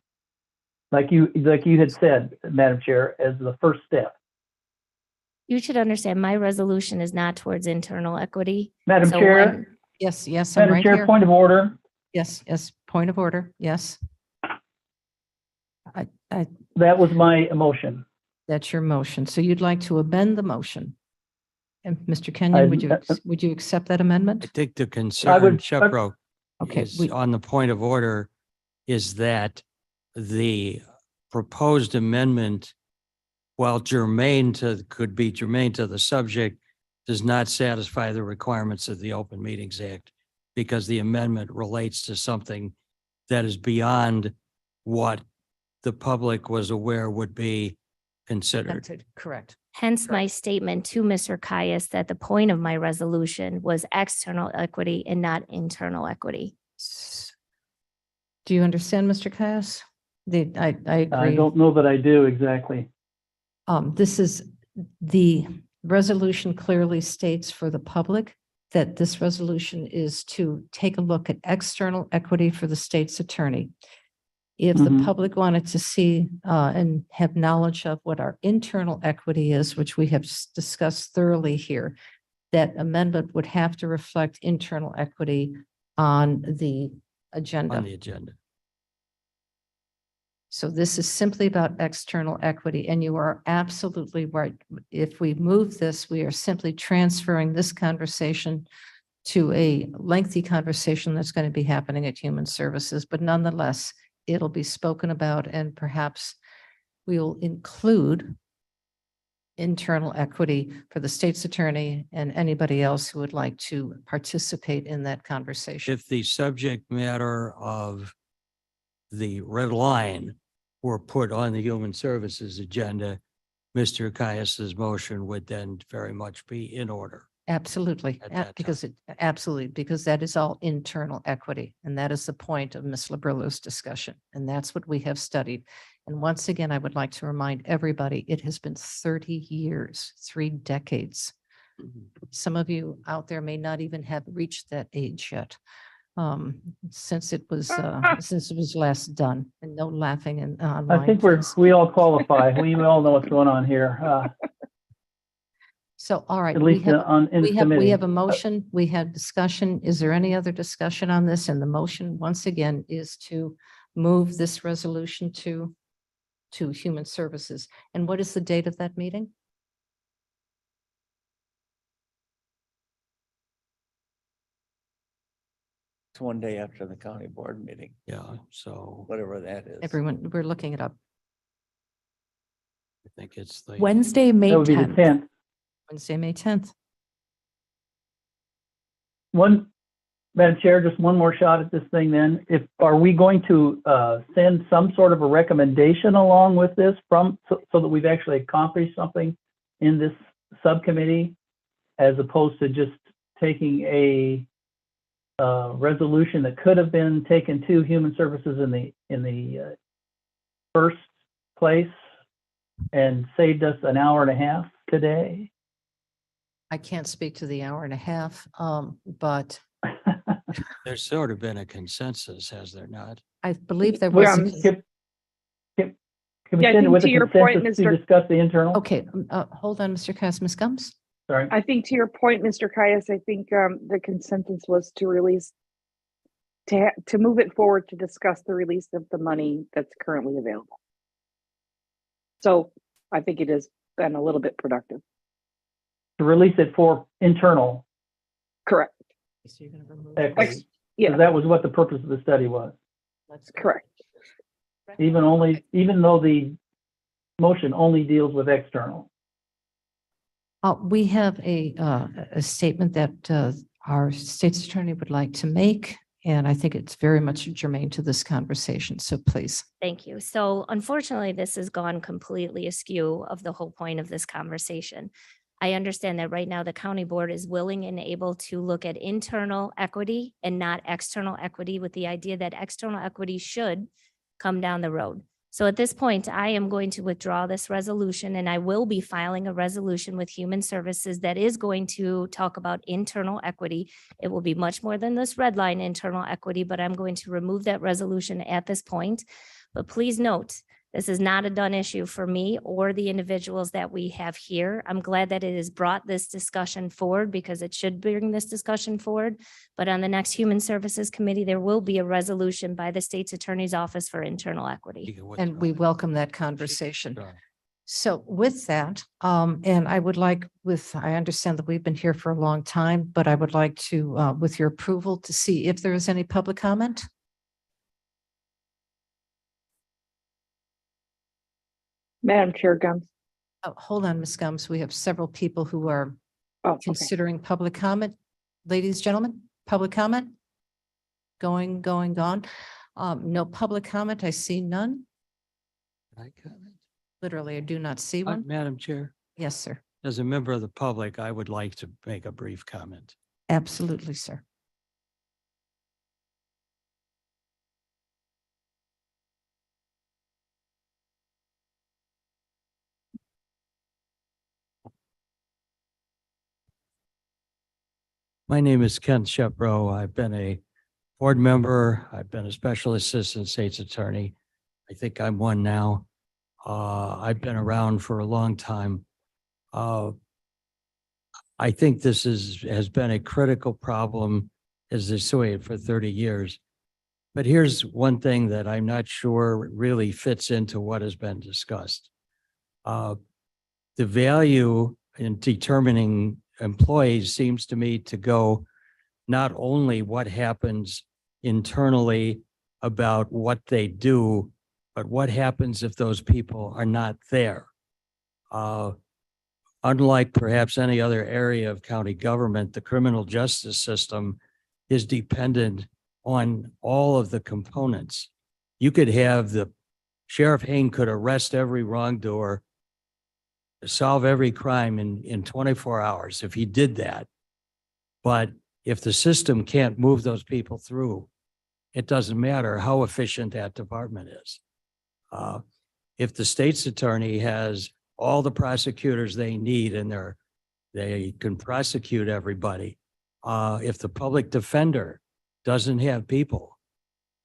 Like you had said, Madam Chair, as the first step. You should understand, my resolution is not towards internal equity. Madam So Chair, when- Yes, I'm Madam right Chair, here. point of order. Yes, point of order. Yes. That was my motion. That's your motion. So you'd like to amend the motion. And Mr. Kenyon, I- would you accept that I amendment? think the concern, Shepro, Okay, is on the point of order is that the proposed amendment, while could be germane to the subject, does not satisfy the requirements of the Open Meetings Act because the amendment relates to something that is beyond what the public was aware would be considered. that's it. Correct. Hence my statement to Mr. Caius that the point of my resolution was external equity and not internal equity. Do you understand, Mr. Caius? I I agree. don't know that I do exactly. This is, the resolution clearly states for the public that this resolution is to take a look at external equity for the state's attorney. If the Mhm. public wanted to see and have knowledge of what our internal equity is, which we have discussed thoroughly here, that amendment would have to reflect internal equity on the agenda. On the agenda. So this is simply about external equity, and you are absolutely right. If we move this, we are simply transferring this conversation to a lengthy conversation that's going to be happening at Human Services, but nonetheless, it'll be spoken about, and perhaps we will include internal equity for the state's attorney and anybody else who would like to participate in that conversation. If the subject matter of the red line were put on the Human Services agenda, Mr. Caius's motion would then very much be in order. Absolutely, At that absolutely, because that is all internal equity. And that is the point of Ms. Labrillo's discussion. And that's what we have studied. And once again, I would like to remind everybody, it has been 30 years, 3 decades. Some of you out there may not even have reached that age yet. Since it was last done, and no laughing and I think we all qualify. We all know what's going on here, So, all right. at we least have- in We committee. have a motion, we have discussion. Is there any other discussion on this? And the motion, once again, is to move this resolution to Human Services. And what is the date of that meeting? It's one day after the county board meeting, Yeah, so whatever that is. Everyone, we're looking it up. I think it's the. Wednesday, May That would be the 10th. 10th. Wednesday, May 10th. Madam Chair, just one more shot at this thing then. Are we going to send some sort of a recommendation along with this so that we've actually accomplished something in this subcommittee as opposed to just taking a resolution that could have been taken to Human Services in the first place and saved us an hour and a half today. I can't speak to the hour and a half, but There's sort of been a consensus, has there not? I believe there Well, was. Can we Yeah, I send it think with to a your point, consensus to Mr. discuss the internal? Okay, hold on, Mr. Ms. Gums. Sorry. I think to your point, Mr. Caius, I think the consensus was to release, to move it forward to discuss the release of the money that's currently available. So I think it has been a little bit productive. To release it for internal Correct. So you're going to remove. equity. Yeah, Because that was what the purpose of the study was. Let's go. correct. Even though the motion only deals with external. We have a statement that our state's attorney would like to make, and I think it's very much germane to this conversation. So please. Thank you. So unfortunately, this has gone completely askew of the whole point of this conversation. I understand that right now the county board is willing and able to look at internal equity and not external equity, with the idea that external equity should come down the road. So at this point, I am going to withdraw this resolution, and I will be filing a resolution with Human Services that is going to talk about internal equity. It will be much more than this red line internal equity, but I'm going to remove that resolution at this point. But please note, this is not a done issue for me or the individuals that we have here. I'm glad that it has brought this discussion forward, because it should bring this discussion forward. But on the next Human Services Committee, there will be a resolution by the state's attorney's office for internal equity. You can And we withdraw it. welcome that conversation. Sure. So with that, and I would like I understand that we've been here for a long time, but I would like to, with your approval, to see if there is any public comment. Madam Chair Gums. Oh, hold on, Ms. Gums. We have several people who are Oh, okay. considering public comment. Ladies, gentlemen, public comment? Going, gone. No public comment. I see none. Can I comment? Literally, I do not see one. Madam Chair, Yes, sir. as a member of the public, I would like to make a brief comment. Absolutely, sir. My name is Ken Shepro. I've been a board member. I've been a special assistant state's attorney. I think I'm one now. I've been around for a long time. I think this has been a critical problem as they say it for 30 years. But here's one thing that I'm not sure really fits into what has been discussed. The value in determining employees seems to me to go not only what happens internally about what they do, but what happens if those people are not there. Unlike perhaps any other area of county government, the criminal justice system is dependent on all of the components. You could have Sheriff Hain could arrest every wrongdoer, solve every crime in 24 hours if he did that. But if the system can't move those people through, it doesn't matter how efficient that department is. If the state's attorney has all the prosecutors they need and they can prosecute everybody, if the public defender doesn't have people,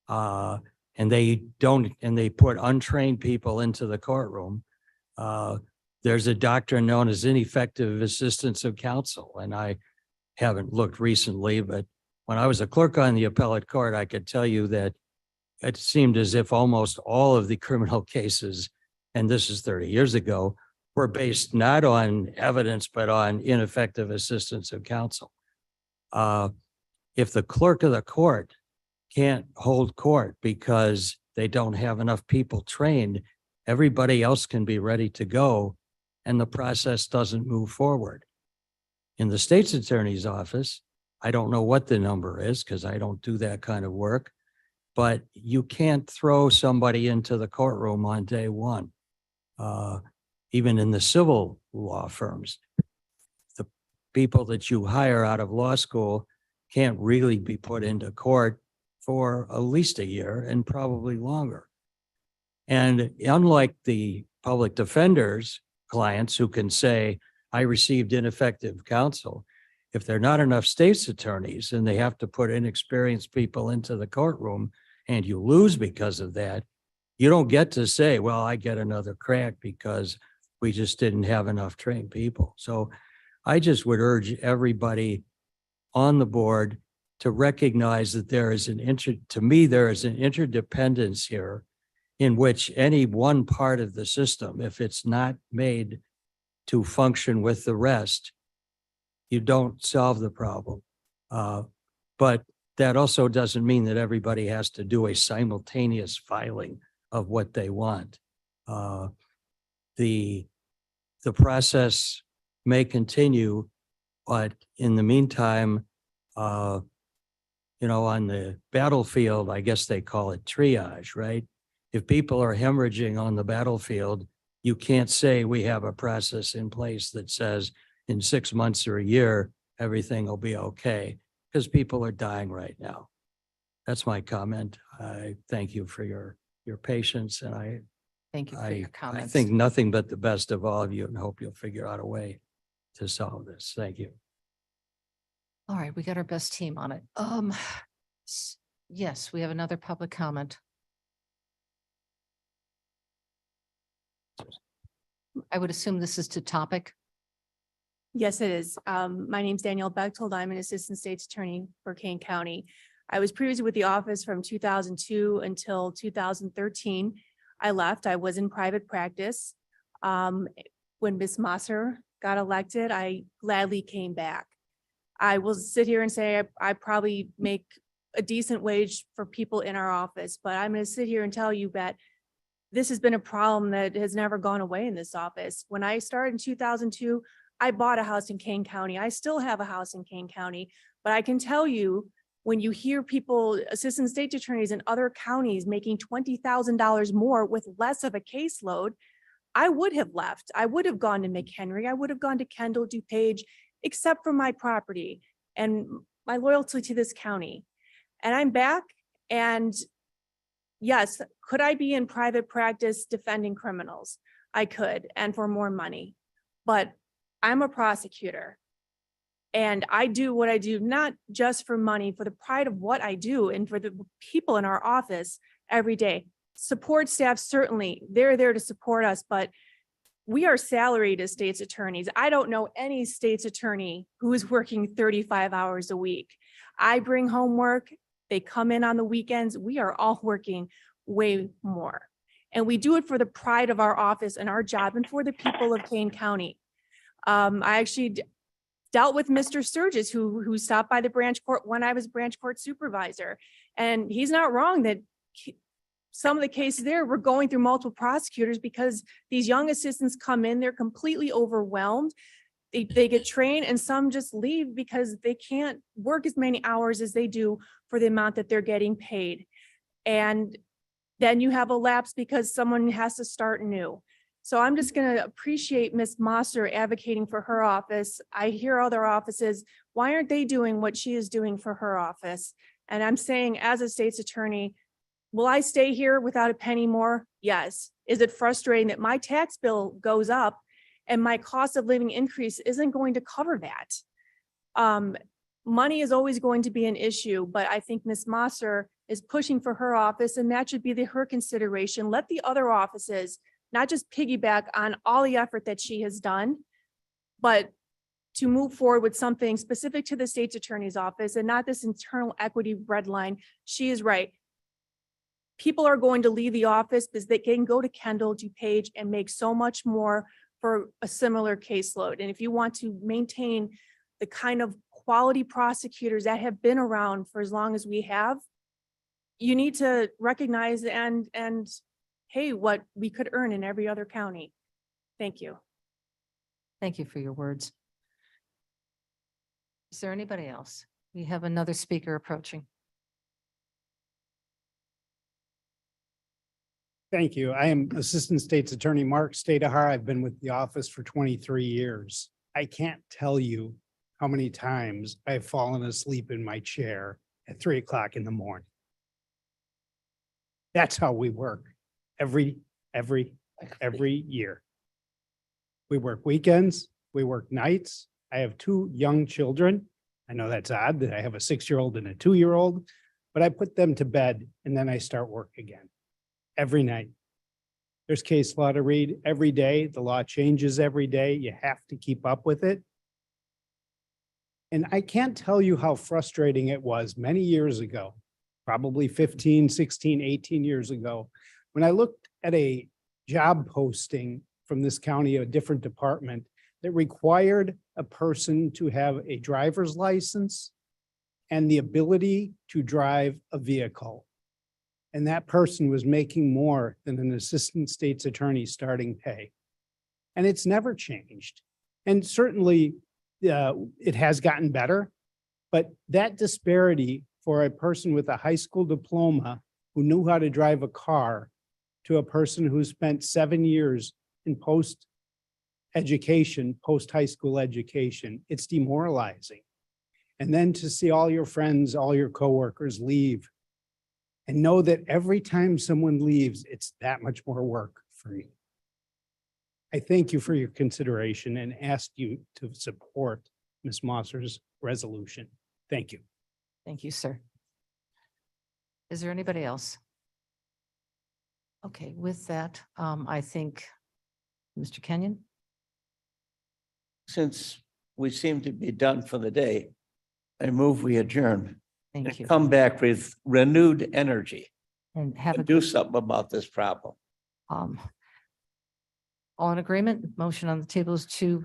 and they put untrained people into the courtroom, there's a doctrine known as ineffective assistance of counsel. And I haven't looked recently, but when I was a clerk on the appellate court, I could tell you that it seemed as if almost all of the criminal cases, and this is 30 years ago, were based not on evidence, but on ineffective assistance of counsel. If the clerk of the court can't hold court because they don't have enough people trained, everybody else can be ready to go and the process doesn't move forward. In the state's attorney's office, I don't know what the number is because I don't do that kind of work, but you can't throw somebody into the courtroom on day one. Even in the civil law firms, the people that you hire out of law school can't really be put into court for at least a year and probably longer. And unlike the public defender's clients who can say, I received ineffective counsel, if there are not enough state's attorneys and they have to put inexperienced people into the courtroom and you lose because of that, you don't get to say, well, I get another crack because we just didn't have enough trained people. So I just would urge everybody on the board to recognize that there is to me, there is an interdependence here in which any one part of the system, if it's not made to function with the rest, you don't solve the problem. But that also doesn't mean that everybody has to do a simultaneous filing of what they want. The process may continue, but in the meantime, on the battlefield, I guess they call it triage, right? If people are hemorrhaging on the battlefield, you can't say we have a process in place that says in 6 months or a year, everything will be okay, because people are dying right now. That's my comment. I thank you for your patience, and Thank you for your I comments. think nothing but the best of all of you, and hope you'll figure out a way to solve this. Thank you. All right, we got our best team on it. Yes, we have another public comment. I would assume this is to topic. Yes, it is. My name's Danielle Bechtold. I'm an assistant state's attorney for Kane County. I was previously with the office from 2002 until 2013. I left. I was in private practice. When Ms. Mosser got elected, I gladly came back. I will sit here and say I probably make a decent wage for people in our office, but I'm going to sit here and tell you that this has been a problem that has never gone away in this office. When I started in 2002, I bought a house in Kane County. I still have a house in Kane County, but I can tell you, when you hear people, assistant state attorneys in other counties making $20,000 more with less of a caseload, I would have left. I would have gone to McHenry. I would have gone to Kendall, DuPage, except for my property and my loyalty to this county. And I'm back. And yes, could I be in private practice defending criminals? I could, and for more money. But I'm a prosecutor. And I do what I do, not just for money, for the pride of what I do and for the people in our office every day. Support staff, certainly, they're there to support us, but we are salaried as state's attorneys. I don't know any state's attorney who is working 35 hours a week. I bring home work, they come in on the weekends. We are all working way more. And we do it for the pride of our office and our job and for the people of Kane County. I actually dealt with Mr. Sturgis, who stopped by the branch court when I was branch court supervisor. And he's not wrong that some of the cases there, we're going through multiple prosecutors because these young assistants come in, they're completely overwhelmed. They get trained and some just leave because they can't work as many hours as they do for the amount that they're getting paid. And then you have a lapse because someone has to start new. So I'm just going to appreciate Ms. Mosser advocating for her office. I hear other offices, why aren't they doing what she is doing for her office? And I'm saying, as a state's attorney, will I stay here without a penny more? Yes. Is it frustrating that my tax bill goes up and my cost of living increase isn't going to cover that? Money is always going to be an issue, but I think Ms. Mosser is pushing for her office, and that should be her consideration. Let the other offices not just piggyback on all the effort that she has done, but to move forward with something specific to the state's attorney's office and not this internal equity red line. She is right. People are going to leave the office because they can go to Kendall, DuPage, and make so much more for a similar caseload. And if you want to maintain the kind of quality prosecutors that have been around for as long as we have, you need to recognize and hey, what we could earn in every other county. Thank you. Thank you for your words. Is there anybody else? We have another speaker approaching. Thank you. I am Assistant State's Attorney Mark Stadahar. I've been with the office for 23 years. I can't tell you how many times I've fallen asleep in my chair at 3 o'clock in the morning. That's how we work every year. We work weekends, we work nights. I have 2 young children. I know that's odd that I have a 6-year-old and a 2-year-old, but I put them to bed and then I start work again every night. There's case law to read every day. The law changes every day. You have to keep up with it. And I can't tell you how frustrating it was many years ago, probably 15, 16, 18 years ago, when I looked at a job posting from this county, a different department, that required a person to have a driver's license and the ability to drive a vehicle. And that person was making more than an assistant state's attorney starting pay. And it's never changed. And certainly it has gotten better, but that disparity for a person with a high school diploma who knew how to drive a car to a person who spent 7 years in post-education, post-high school education, it's demoralizing. And then to see all your friends, all your coworkers leave and know that every time someone leaves, it's that much more work for you. I thank you for your consideration and ask you to support Ms. Mosser's resolution. Thank you. Thank you, sir. Is there anybody else? Okay, with that, I think, Mr. Kenyon? Since we seem to be done for the day, I move we adjourn Thank and you. come back with renewed energy And have a and do good, something about this problem. all in agreement? Motion on the table is to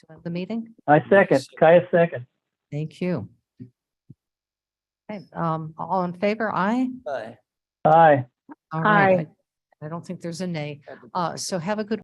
end the meeting? I second, Kaya second. Thank you. Okay, all in favor? Aye? Bye. Aye. All right. I don't think there's a nay. So have a good